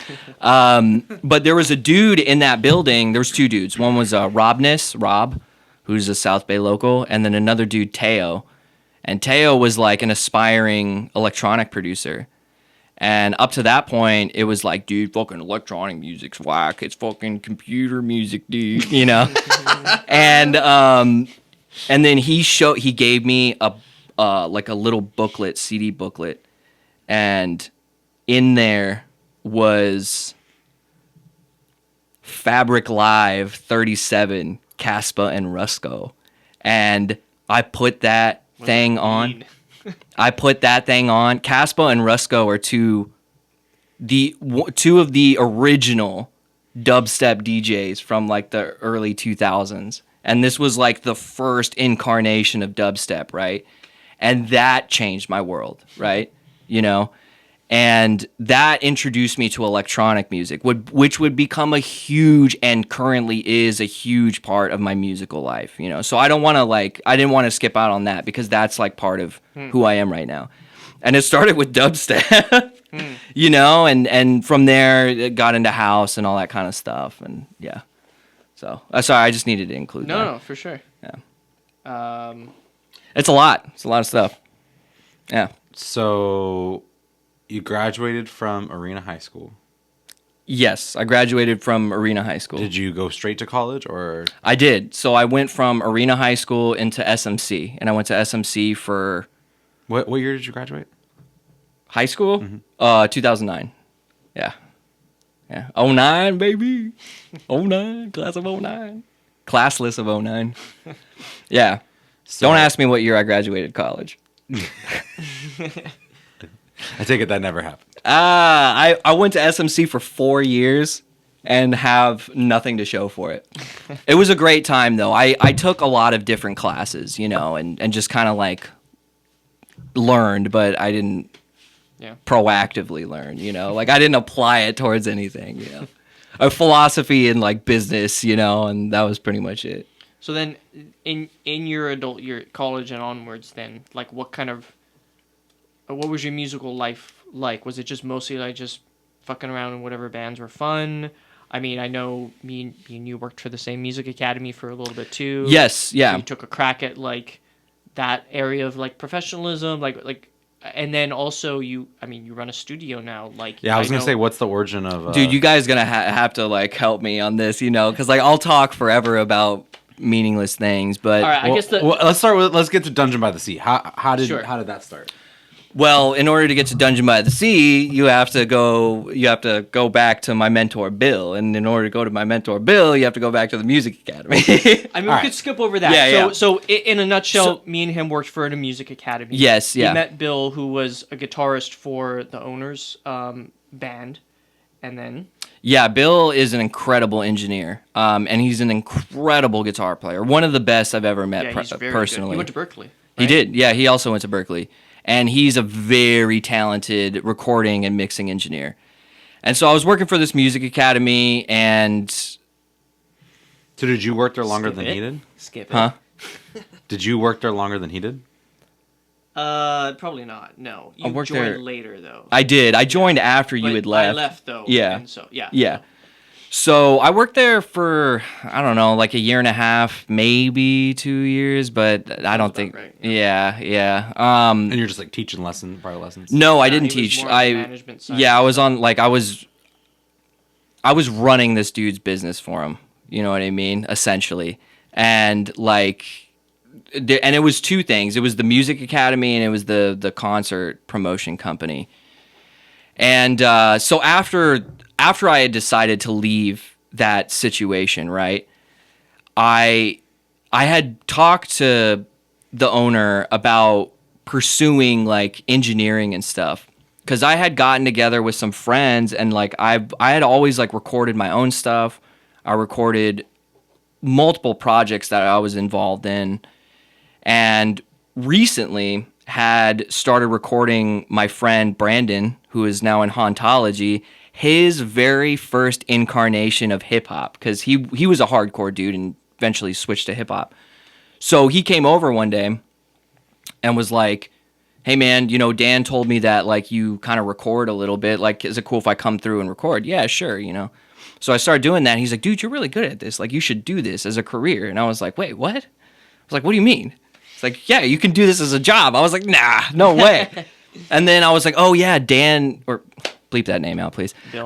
But there was a dude in that building. There was two dudes. One was Rob, who's a South Bay local, and then another dude, Teo. And Teo was like an aspiring electronic producer. And up to that point, it was like, dude, fucking electronic music's whack. It's fucking computer music, dude, you know? And then he gave me a like a little booklet, CD booklet, and in there was Fabric Live 37, Caspa and Rusko. And I put that thing on. I put that thing on. Caspa and Rusko are two of the original dubstep DJs from like the early 2000s. And this was like the first incarnation of dubstep, right? And that changed my world, right? You know? And that introduced me to electronic music, which would become a huge, and currently is a huge part of my musical life, you know? So I didn't want to skip out on that, because that's like part of who I am right now. And it started with dubstep, you know? And from there, it got into house and all that kind of stuff. And yeah. So, sorry, I just needed to include that. No, for sure. Yeah. It's a lot. It's a lot of stuff. Yeah. So, you graduated from Arena High School. Yes, I graduated from Arena High School. Did you go straight to college, or? I did. So, I went from Arena High School into SMC, and I went to SMC for... What year did you graduate? High school? Mm-hmm. 2009. Yeah. Yeah. 09, baby. 09. Class of 09. Classless of 09. Yeah. So, don't ask me what year I graduated college. I take it that never happened. I went to SMC for 4 years and have nothing to show for it. It was a great time, though. I took a lot of different classes, you know, and just kind of like learned, but I didn't proactively learn, you know, like I didn't apply it towards anything, you know, a philosophy in like business, you know, and that was pretty much it. So then in your college and onwards, then like what was your musical life like? Was it just mostly like just fucking around in whatever bands were fun? I mean, I know me and you worked for the same music academy for a little bit too. Yes, yeah. So you took a crack at like that area of like professionalism, like. And then also you run a studio now. Like yeah, I was gonna say, what's the origin of? Dude, you guys gonna have to like help me on this, you know, because like I'll talk forever about meaningless things, but all right, I guess let's get to Dungeon by the Sea. How did that start? Well, in order to get to Dungeon by the Sea, you have to go back to my mentor Bill, and in order to go to my mentor Bill, you have to go back to the music academy. I mean, we could skip over that. Yeah, so in a nutshell, me and him worked for a music academy. Yes, yeah. We met Bill, who was a guitarist for the owner's band, and then... Yeah, Bill is an incredible engineer, and he's an incredible guitar player. One of the best I've ever met personally. He went to Berkeley. Right? He did, yeah. He also went to Berkeley. And he's a very talented recording and mixing engineer. And so I was working for this music academy, and... So did you work there longer than he did? Skip it. Huh? Did you work there longer than he did? Probably not. No. You joined there later, though. I did. I joined after you had left. I left, though. Yeah. And so, yeah. Yeah. So I worked there for, I don't know, like a year and a half, maybe 2 years, but I don't think. Right. Yeah. And you're just like teaching private lessons? No, I didn't teach. Management side. Yeah, I was on, like, I was running this dude's business for him. You know what I mean? Essentially. And like, and it was two things. It was the music academy and it was the concert promotion company. And so after I had decided to leave that situation, right, I had talked to the owner about pursuing like engineering and stuff, because I had gotten together with some friends and like I had always like recorded my own stuff. I recorded multiple projects that I was involved in, and recently had started recording my friend Brandon, who is now in hauntology, his very first incarnation of hip hop, because he was a hardcore dude and eventually switched to hip hop. So he came over one day and was like, hey man, you know, Dan told me that like you kind of record a little bit. Like, is it cool if I come through and record? Yeah, sure, you know. So I started doing that. And he's like, dude, you're really good at this. Like, you should do this as a career. And I was like, wait, what? I was like, what do you mean? It's like, yeah, you can do this as a job. I was like, nah, no way. And then I was like, oh yeah, Dan, or bleep that name out, please. Bill.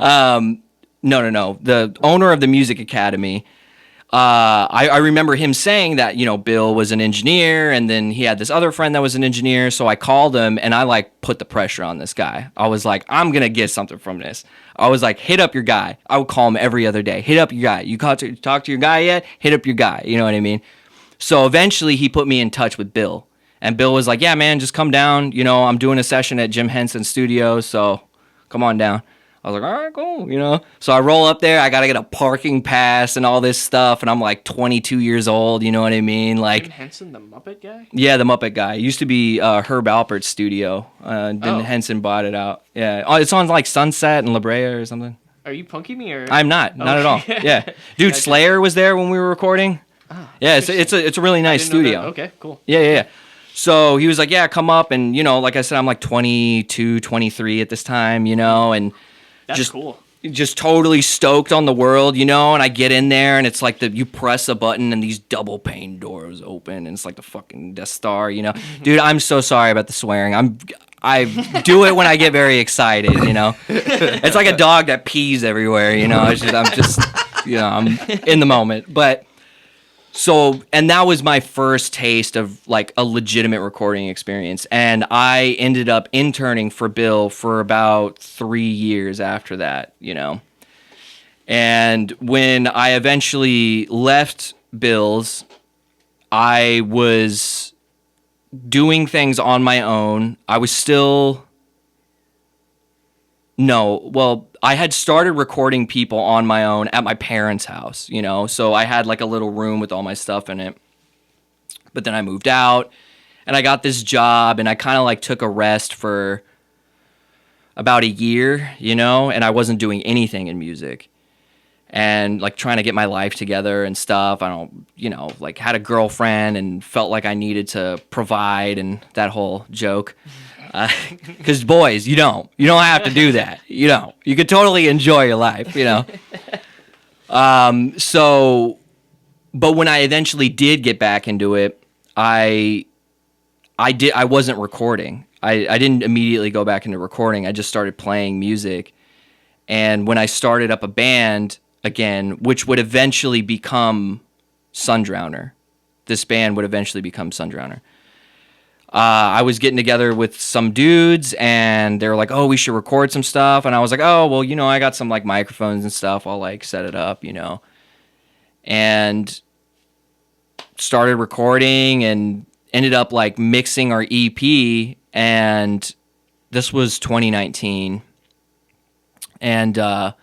No. The owner of the Music Academy. I remember him saying that, you know, Bill was an engineer, and then he had this other friend that was an engineer. So I called him and I like put the pressure on this guy. I was like, I'm going to get something from this. I was like, hit up your guy. I would call him every other day. Hit up your guy. You talk to your guy yet? Hit up your guy. You know what I mean? So eventually he put me in touch with Bill, and Bill was like, yeah, man, just come down. You know, I'm doing a session at Jim Henson's studio. So come on down. I was like, all right, cool, you know. So I roll up there. I got to get a parking pass and all this stuff. And I'm like 22 years old, you know what I mean? Like, Jim Henson, the Muppet guy? Yeah, the Muppet guy. It used to be Herb Alpert's studio. Then Henson bought it out. Yeah. Oh, it's on like Sunset and La Brea or something. Are you punking me or? I'm not. Not at all. Yeah. Dude, Gotcha. Slayer was there when we were recording. Oh, Yeah, it's a really nice didn't know that. studio. Okay, cool. Yeah. So he was like, yeah, come up. And, you know, like I said, I'm like 22, 23 at this time, you know, and That's cool. just totally stoked on the world, you know, and I get in there and it's like you press a button and these double pane doors open and it's like the fucking Death Star, you know. Dude, I'm so sorry about the swearing. I do it when I get very excited, you know. It's like a dog that pees everywhere, you know. I'm just you know, I'm in the moment. But so, and that was my first taste of like a legitimate recording experience. And I ended up interning for Bill for about 3 years after that, you know. And when I eventually left Bill's, I was doing things on my own. I had started recording people on my own at my parents' house, you know, so I had like a little room with all my stuff in it. But then I moved out and I got this job and I kind of like took a rest for about a year, you know, and I wasn't doing anything in music and like trying to get my life together and stuff. I don't, you know, like had a girlfriend and felt like I needed to provide and that whole joke. Because boys, you don't have to do that. You don't. You could totally enjoy your life, you know. But when I eventually did get back into it, I wasn't recording. I didn't immediately go back into recording. I just started playing music, and when I started up a band again, which would eventually become Sundrowner, this band would eventually become Sundrowner. I was getting together with some dudes and they were like, oh, we should record some stuff. And I was like, oh, well, you know, I got some like microphones and stuff. I'll like set it up, you know, and started recording and ended up like mixing our EP. And this was 2019 and,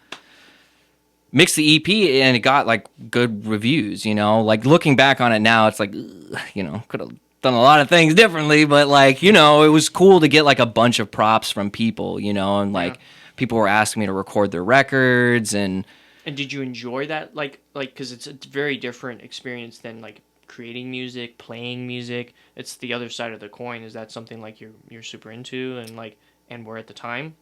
mixed the EP and it got like good reviews, you know, like looking back on it now, it's like, you know, could have done a lot of things differently, but like, you know, it was cool to get like a bunch of props from people, you know, and like people were asking me to record their records and did you enjoy that? Like, cause it's a very different experience than like creating music, playing music. It's the other side of the coin. Is that something like you're super into and were at the time?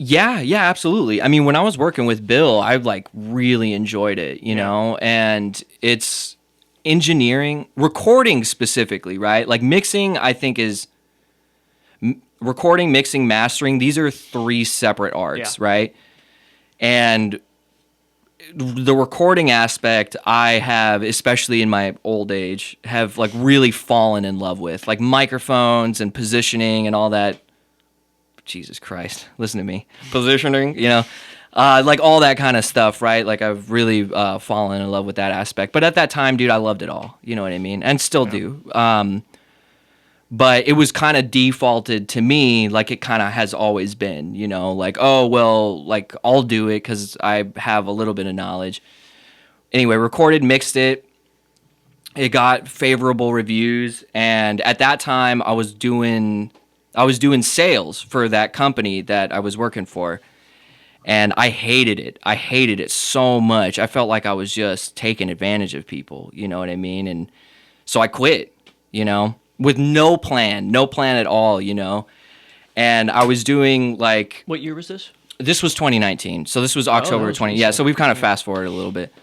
Yeah, absolutely. I mean, when I was working with Bill, I like really enjoyed it, you know, and it's engineering, recording specifically, right? Like mixing, I think is recording, mixing, mastering. These are three separate arts, right? And the recording aspect I have, especially in my old age, have like really fallen in love with, like microphones and positioning and all that. Jesus Christ, listen to me. Positioning, you know, like all that kind of stuff, right? Like I've really fallen in love with that aspect. But at that time, dude, I loved it all. You know what I mean? And still do. But it was kind of defaulted to me like it kind of has always been, you know, like, oh, well, like I'll do it because I have a little bit of knowledge. Anyway, recorded, mixed it. It got favorable reviews. And at that time, I was doing sales for that company that I was working for. And I hated it. I hated it so much. I felt like I was just taking advantage of people, you know what I mean? And so I quit, with no plan at all, And I was doing like, What year was this? this was 2019. So this was October was 20. recent. Yeah, so we've kind of fast forwarded a little bit.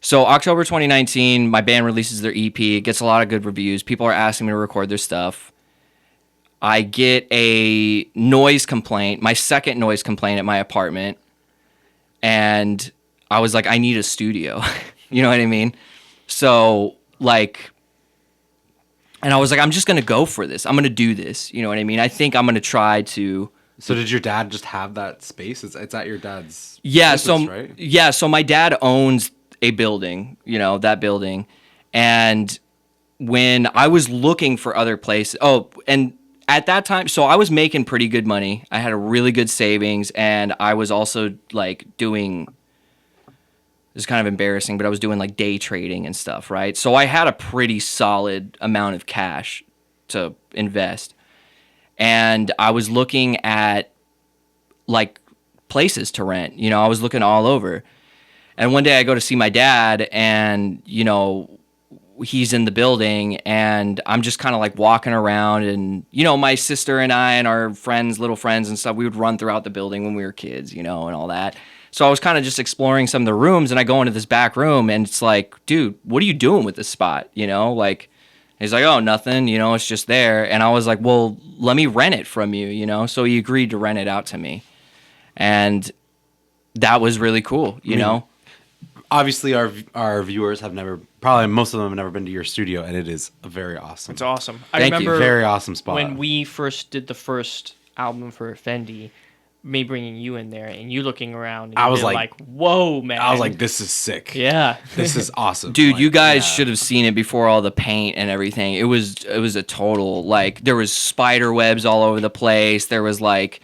So October 2019, my band releases their EP. It gets a lot of good reviews. People are asking me to record their stuff. I get a noise complaint, my second noise complaint at my apartment. And I was like, I need a studio. You know what I mean? So, like, and I was like, I'm just going to go for this. I'm going to do this. You know what I mean? I think I'm going to try to. So did your dad just have that space? It's at your dad's Yeah, business, right? Yeah, so my dad owns a building, that building. And when I was looking for other places, and at that time, so I was making pretty good money. I had a really good savings, and I was also like doing, this is kind of embarrassing, but I was doing like day trading and stuff, right? So I had a pretty solid amount of cash to invest. And I was looking at like places to rent, I was looking all over. And one day I go to see my dad, and, he's in the building, and I'm just kind of like walking around, and, my sister and I and our friends, little friends and stuff, we would run throughout the building when we were kids, and all that. So I was kind of just exploring some of the rooms, and I go into this back room, and it's like, dude, what are you doing with this spot? Like, he's like, oh, nothing, it's just there. And I was like, well, let me rent it from you, So he agreed to rent it out to me. And that was really cool, you know? Obviously, our viewers have never, probably most of them have never been to your studio, and it is very awesome. It's awesome. Thank you. I remember Very awesome spot. when we first did the first album for Fendi, me bringing you in there and you looking around. And I was like, whoa, man. I was like, this is sick. Yeah. This is awesome. Dude, Like, you guys yeah. should have seen it before all the paint and everything. It was a total, like, there was spider webs all over the place. There was like,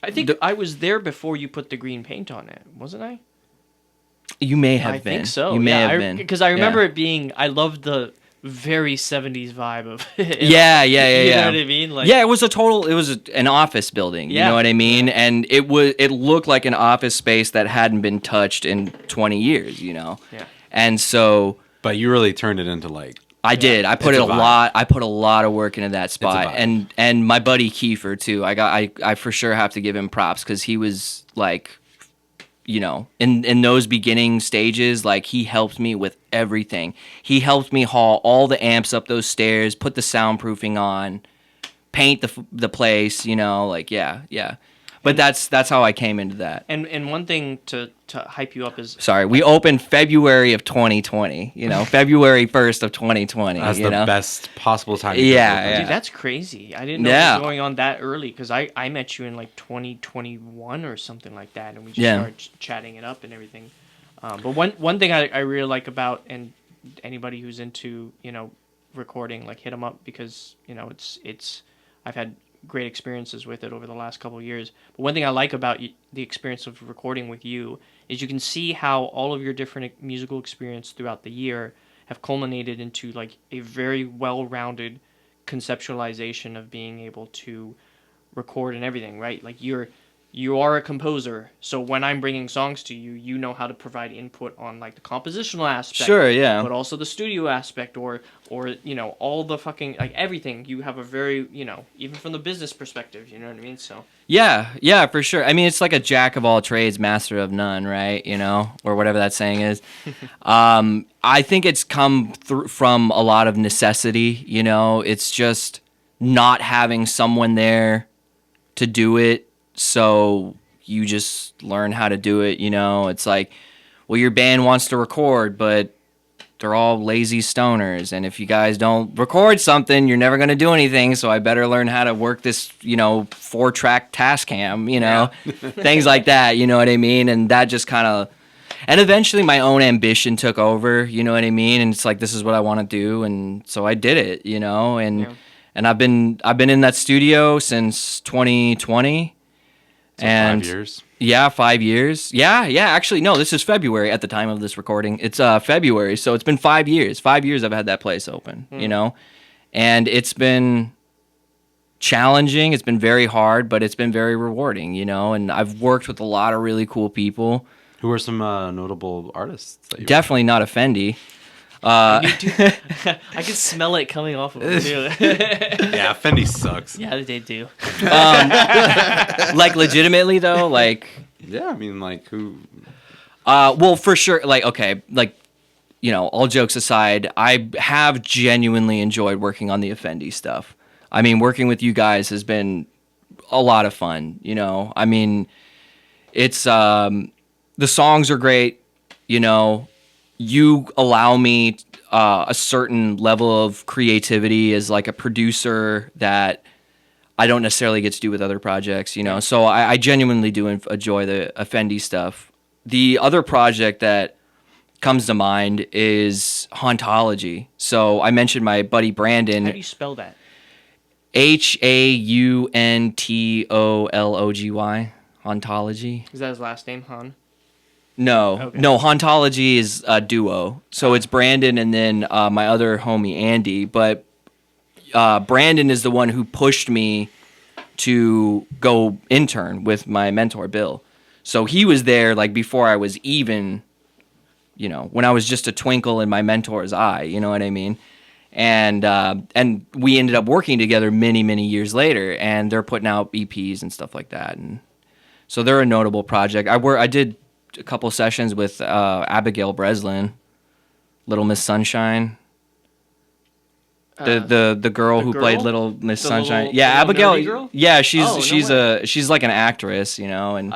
I think I was there before you put the green paint on it, wasn't I? you may have I been. think so. You may yeah, have been. Because I remember Yeah. it being, I loved the very 70s vibe of it. Yeah. You know what I mean? Like, Yeah, it was an office building. You Yeah. know what I mean? And it looked like an office space that hadn't been touched in 20 years, Yeah. And so But you really turned it into like, I did. I put It's a a vibe. lot. I put a lot of work into that spot, vibe. and my buddy Kiefer too. I for sure have to give him props because he was like, in those beginning stages, like he helped me with everything. He helped me haul all the amps up those stairs, put the soundproofing on, paint the place. Like yeah. But that's how I came into that. And one thing to hype you up is Sorry, we opened February of 2020. February 1st of 2020. that's the best possible time. to Yeah, open. yeah. dude, that's crazy. I didn't know Yeah. it was going on that early because I met you in like 2021 or something like that, and we just Yeah. started chatting it up and everything. But one thing I really like about, and anybody who's into recording, like hit them up because it's I've had great experiences with it over the last couple of years. But one thing I like about the experience of recording with you is you can see how all of your different musical experience throughout the year have culminated into like a very well-rounded conceptualization of being able to record and everything, right? Like you are a composer, so when I'm bringing songs to you, you know how to provide input on like the compositional aspect, Sure, yeah. but also the studio aspect, or all the fucking like everything. You have a very even from the business perspective, you know what I mean? So Yeah, for sure. I mean, it's like a jack of all trades, master of none, right? Or whatever that saying is. I think it's come from a lot of necessity. It's just not having someone there to do it. So you just learn how to do it. It's like, well, your band wants to record, but they're all lazy stoners, and if you guys don't record something, you're never going to do anything, so I better learn how to work this 4-track Tascam, things like that, you know what I mean? And that just kind of, and eventually my own ambition took over, you know what I mean? And it's like, this is what I want to do, and so I did it, and I've been in that studio since 2020. So And 5 years. Yeah, 5 years. Yeah. Actually, no, this is February at the time of this recording. It's February, so it's been 5 years. 5 years I've had that place open, And it's been challenging. It's been very hard, but it's been very rewarding, you know. And I've worked with a lot of really cool people. Who are some notable artists? That you Definitely not a Fendi. I can smell it coming off of them too. Yeah, Fendi sucks. Yeah, they do. Like legitimately though, like Yeah, I mean, like who? well, for sure. Like, okay, like, you know, all jokes aside, I have genuinely enjoyed working on the Effendi stuff. I mean, working with you guys has been a lot of fun. You know, I mean, it's the songs are great. You know, you allow me a certain level of creativity as like a producer that I don't necessarily get to do with other projects. You know, so I genuinely do enjoy the Effendi stuff. The other project that comes to mind is Hauntology. So I mentioned my buddy Brandon. How do you spell that? Hauntology. Hauntology. Is that his last name, Han? No, Okay. no. Hauntology is a duo. So it's Brandon and then my other homie Andy. But Brandon is the one who pushed me to go intern with my mentor Bill. So he was there like before I was even, you know, when I was just a twinkle in my mentor's eye. You know what I mean? And we ended up working together many years later, and they're putting out EPs and stuff like that. And so they're a notable project. I did a couple sessions with Abigail Breslin, Little Miss Sunshine. The girl who played Little Miss Sunshine. The little Abigail. nerdy girl? Yeah, Oh, no she's like an actress, you know, and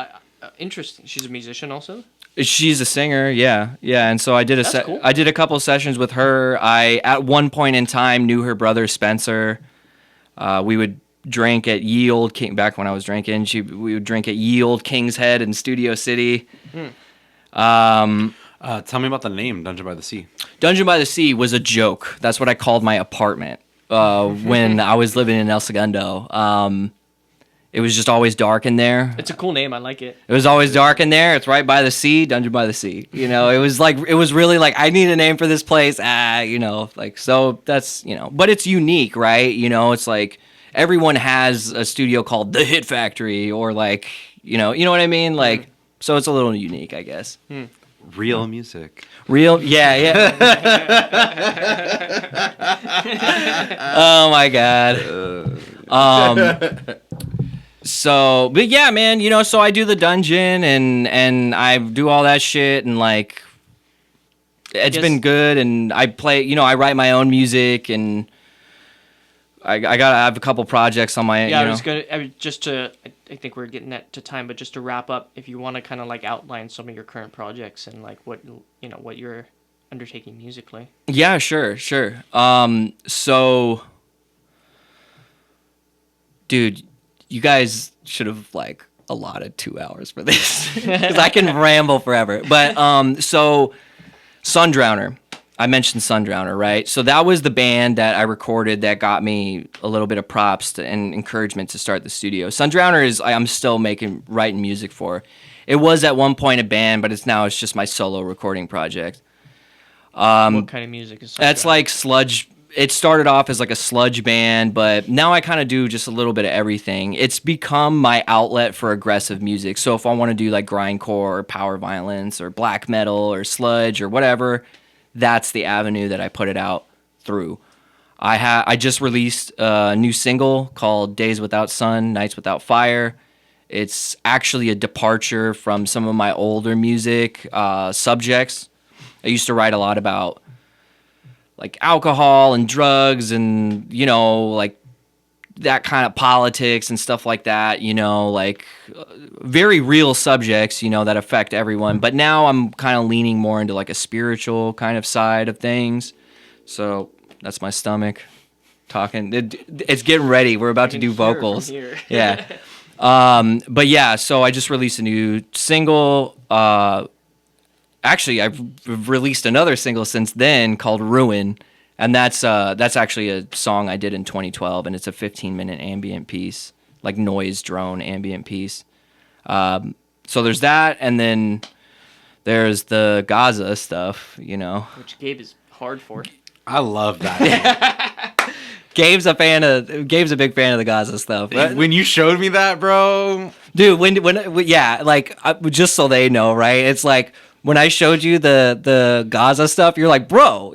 Interesting. She's a musician also? she's a singer. Yeah, and so I did That's cool. I did a couple sessions with her. I at one point in time knew her brother Spencer. We would drink at Ye Old King back when I was drinking. We would drink at Ye Old King's Head in Studio City. Tell me about the name Dungeon by the Sea. Dungeon by the Sea was a joke. That's what I called my apartment when I was living in El Segundo. It was just always dark in there. It's a cool name. I like it. It was always dark in there. It's right by the sea, Dungeon by the Sea. You know, it was really like, I need a name for this place. You know, like, so that's, you know, but it's unique, right? You know, it's like everyone has a studio called The Hit Factory or like, you know what I mean? Like, so it's a little unique, I guess. Real music. Real, yeah. Oh my God. So, but yeah, man, you know, so I do the dungeon and I do all that shit and like, it's been good and I play, you know, I write my own music and I have a couple projects on my, Yeah, you know. I think we're getting that to time, but just to wrap up, if you want to kind of like outline some of your current projects and like what you're undertaking musically. Yeah, sure. So, dude, you guys should have like allotted 2 hours for this because I can ramble forever. But so Sundrowner, I mentioned Sundrowner, right? So that was the band that I recorded that got me a little bit of props and encouragement to start the studio. Sundrowner is I'm still writing music for. It was at one point a band, but it's just my solo recording project. What kind of music is That's like sludge. It started off as like a sludge band, but now I kind of do just a little bit of everything. It's become my outlet for aggressive music. So if I want to do like grindcore or power violence or black metal or sludge or whatever, that's the avenue that I put it out through. I just released a new single called Days Without Sun, Nights Without Fire. It's actually a departure from some of my older music subjects. I used to write a lot about like alcohol and drugs and, you know, like that kind of politics and stuff like that, you know, like very real subjects, you know, that affect everyone. But now I'm kind of leaning more into like a spiritual kind of side of things. So that's my stomach talking. It's getting ready. We're about to do vocals. Yeah. But yeah, so I just released a new single. Actually, I've released another single since then called Ruin. And that's actually a song I did in 2012, and it's a 15-minute ambient piece, like noise drone ambient piece. So there's that, and then there's the Gaza stuff, you know. Which Gabe is hard for. I love that. Gabe's a big fan of the Gaza stuff. When you showed me that, bro, dude, yeah, like just so they know, right? It's like when I showed you the Gaza stuff, you're like, bro,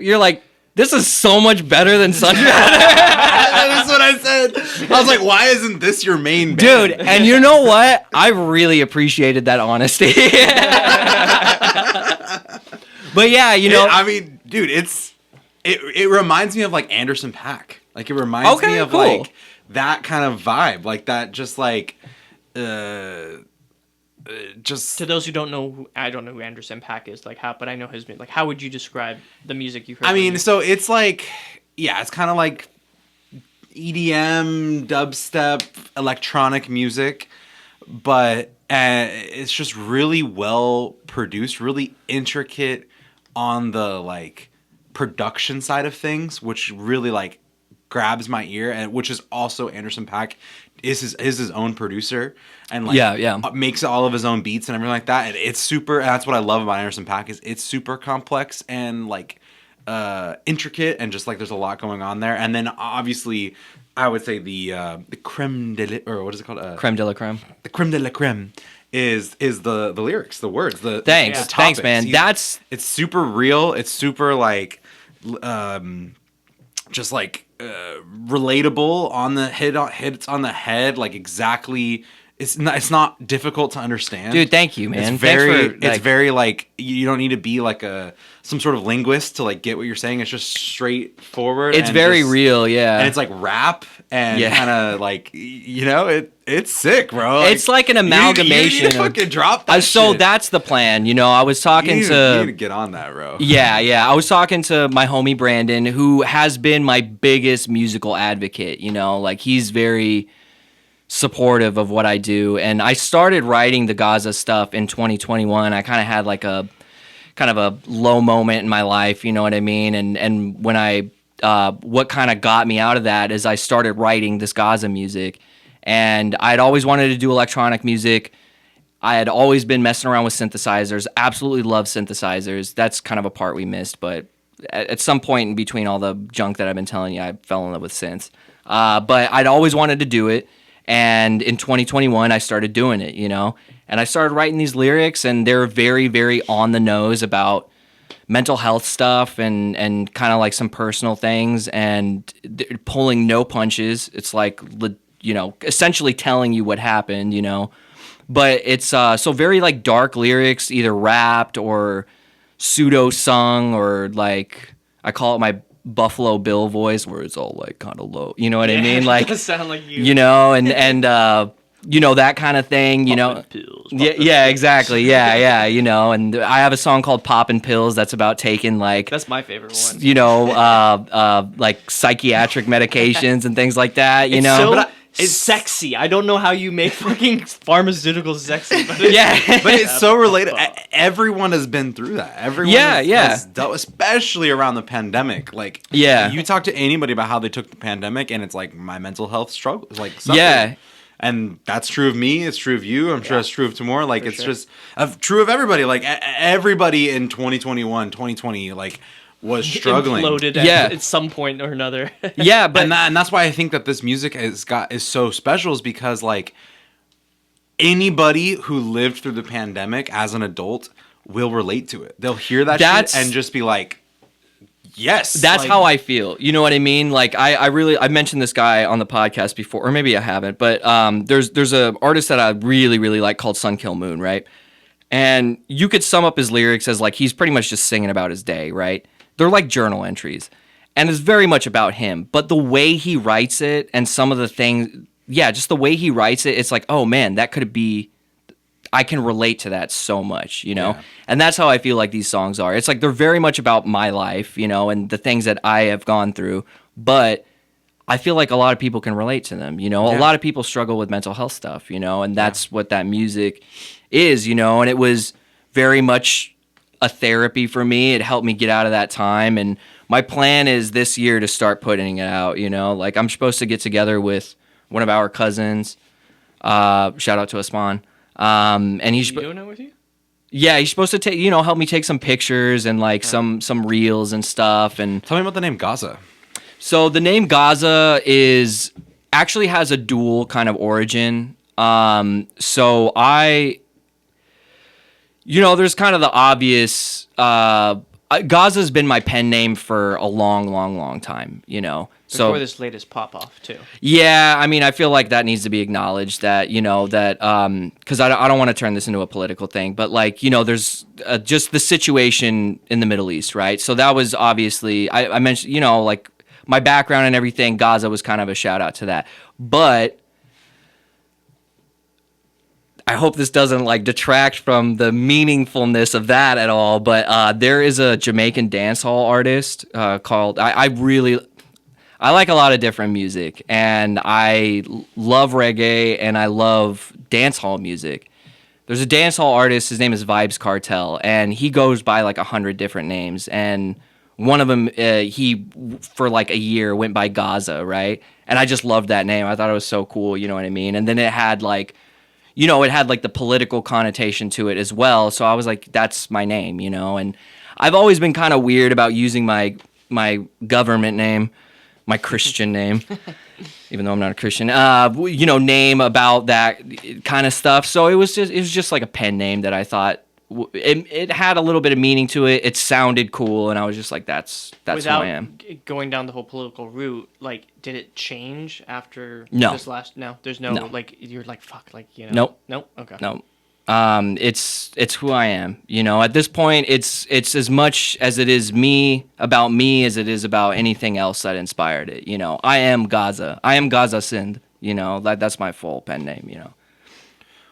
this is so much better than Sunshine. that is what I said. I was like, why isn't this your main band? Dude, and you know what? I really appreciated that honesty. But yeah, I mean, dude, it reminds me of like Anderson .Paak. Like it reminds me of like that kind of vibe, like that, just like, just to those who don't know, I don't know who Anderson .Paak is. Like how, but I know his music. Like how would you describe the music you heard? I mean, so it's like, yeah, it's kind of like EDM, dubstep, electronic music, but it's just really well produced, really intricate on the like production side of things, which really like grabs my ear, and which is also Anderson .Paak is his own producer, and like makes all of his own beats and everything like that. And it's super. And that's what I love about Anderson .Paak is it's super complex and like intricate, and just like there's a lot going on there. And then obviously, I would say the creme de or what is it called? Creme de la creme. The creme de la creme is the lyrics, the words, the thanks, topics. Man. It's super real. It's super like just like relatable on the hits on the head, like exactly. It's not difficult to understand. Dude, thank you, man. It's very like you don't need to be like some sort of linguist to like get what you're saying. It's just straightforward. It's very real, yeah. And it's like rap and kind of like it's sick, bro. It's like an amalgamation. You need to fucking drop that so shit. That's the plan. I was talking you need to get on that, bro. Yeah. I was talking to my homie Brandon, who has been my biggest musical advocate. Like he's very supportive of what I do, and I started writing the Gaza stuff in 2021. I kind of had like a kind of a low moment in my life, you know what I mean? And when I what kind of got me out of that is I started writing this Gaza music, and I'd always wanted to do electronic music. I had always been messing around with synthesizers. Absolutely love synthesizers. That's kind of a part we missed, but at some point in between all the junk that I've been telling you, I fell in love with synths. But I'd always wanted to do it. And in 2021, I started doing it, and I started writing these lyrics, and they're very, very on the nose about mental health stuff and kind of like some personal things, and pulling no punches. It's like, essentially telling you what happened, but it's so very like dark lyrics, either rapped or pseudo sung, or like I call it my Buffalo Bill voice, where it's all like kind of low, you know what I mean? Like, it sound like you, and that kind of thing, pills, yeah, exactly, yeah, and I have a song called Poppin' Pills that's about taking like, that's my favorite one, like psychiatric medications and things like that, but it's sexy. I don't know how you make fucking pharmaceuticals sexy, but but it's so related. Everyone has been through that. Everyone has dealt, especially around the pandemic. Like, you talk to anybody about how they took the pandemic, and it's like my mental health struggle is like something. Yeah. And that's true of me. It's true of you. I'm sure it's true of Tamor. Like, it's just true of everybody. Like, everybody in 2021, 2020, like, was struggling. Imploded at some point or another. Yeah, but and that's why I think that this music is so special, is because like anybody who lived through the pandemic as an adult will relate to it. They'll hear that shit and just be like, yes. That's like, how I feel. You know what I mean? Like I mentioned this guy on the podcast before, or maybe I haven't, but there's a artist that I really, really like called Sun Kill Moon, right? And you could sum up his lyrics as like he's pretty much just singing about his day, right? They're like journal entries, and it's very much about him. But the way he writes it, and some of the things, just the way he writes it, it's like, oh man, that could be, I can relate to that so much, Yeah. And that's how I feel like these songs are. It's like they're very much about my life, and the things that I have gone through. But I feel like a lot of people can relate to them, A lot of people struggle with mental health stuff, and that's what that music is, And it was very much a therapy for me. It helped me get out of that time, and my plan is this year to start putting it out. Like I'm supposed to get together with one of our cousins. Shout out to Osman. And he's doing it with you. Yeah, he's supposed to take help me take some pictures and like some reels and stuff. And tell me about the name Gaza. So the name Gaza is actually has a dual kind of origin. So there's kind of the obvious. Gaza's been my pen name for a long, long, long time. Before this latest pop off too. Yeah, I mean, I feel like that needs to be acknowledged. That because I don't want to turn this into a political thing, but there's just the situation in the Middle East, right? So that was obviously I mentioned, my background and everything. Gaza was kind of a shout out to that, but I hope this doesn't detract from the meaningfulness of that at all. But there is a Jamaican dancehall artist called I like a lot of different music, and I love reggae and I love dancehall music. There's a dancehall artist, his name is Vibes Cartel, and he goes by 100 different names. And one of them, he for a year went by Gaza, right? And I just loved that name. I thought it was so cool, you know what I mean? And then it had the political connotation to it as well. So I was like, that's my name, And I've always been kind of weird about using my government name, my Christian name, even though I'm not a Christian, name about that kind of stuff. So it was just like a pen name that I thought it had a little bit of meaning to it. It sounded cool, and I was just like, that's Without who I am. Going down the whole political route, did it change after No. this last? No, there's no, No. you're fuck, Nope. Nope. Okay. No. It's who I am. At this point, it's as much as it is about me as it is about anything else that inspired it. I am Gaza. I am Gaza Sindh. That's my full pen name.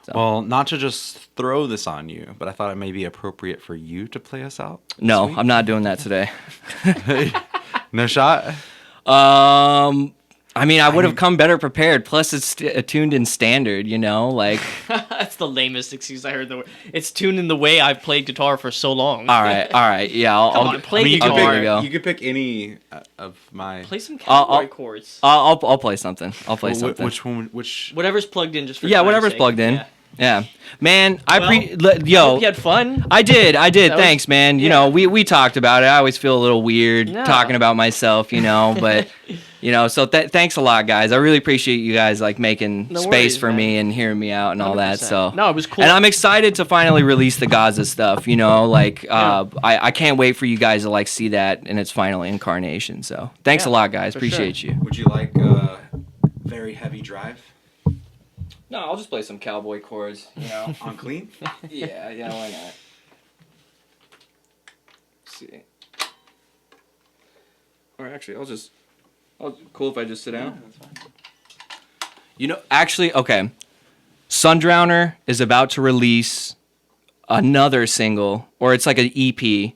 So. Well, not to just throw this on you, but I thought it may be appropriate for you to play us out. No, I'm not doing that today. No shot? I would have come better prepared. Plus, it's tuned in standard, That's the lamest excuse I heard. It's tuned in the way I've played guitar for so long. All right. Yeah, I'll play you guitar. You could pick any of my. Play some cowboy chords. I'll play something. I'll play something. Which one? Which? Whatever's plugged in, just for Yeah, time's whatever's sake. plugged in. Yeah. Man, I hope you had fun. I did. That Thanks, was- man. yeah. We talked about it. I always feel a little weird No. talking about myself, but so thanks a lot, guys. I really appreciate you guys making No space worries, for man. me and hearing me out and all that. 100%. So No, it was cool. And I'm excited to finally release the Gaza stuff, I can't wait for you guys to see that in its final incarnation. So thanks Yeah, a lot, guys. for Appreciate sure. you. Would you like very heavy drive No, I'll just play some cowboy chords, on clean? Yeah, why not? Let's see. Or actually, cool if I just sit down. That's fine. Actually, okay. Sundrowner is about to release another single, or it's like an EP,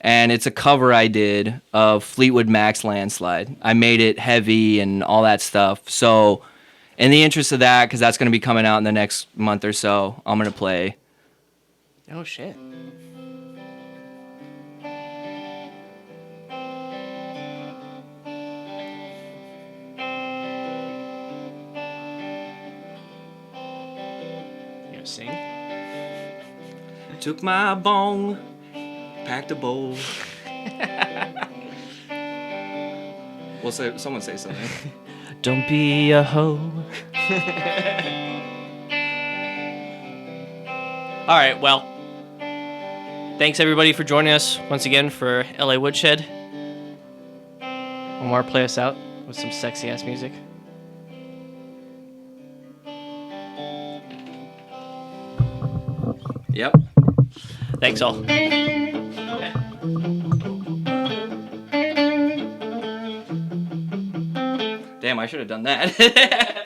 and it's a cover I did of Fleetwood Mac's Landslide. I made it heavy and all that stuff. So, in the interest of that, because that's going to be coming out in the next month or so, I'm going to play. Oh shit. You gonna sing? Took my bone, packed a bowl. Someone say something. Don't be a hoe. All right, well, thanks everybody for joining us once again for LA Woodshed. Omar, play us out with some sexy ass music. Yep. Thanks all. Damn, I should have done that.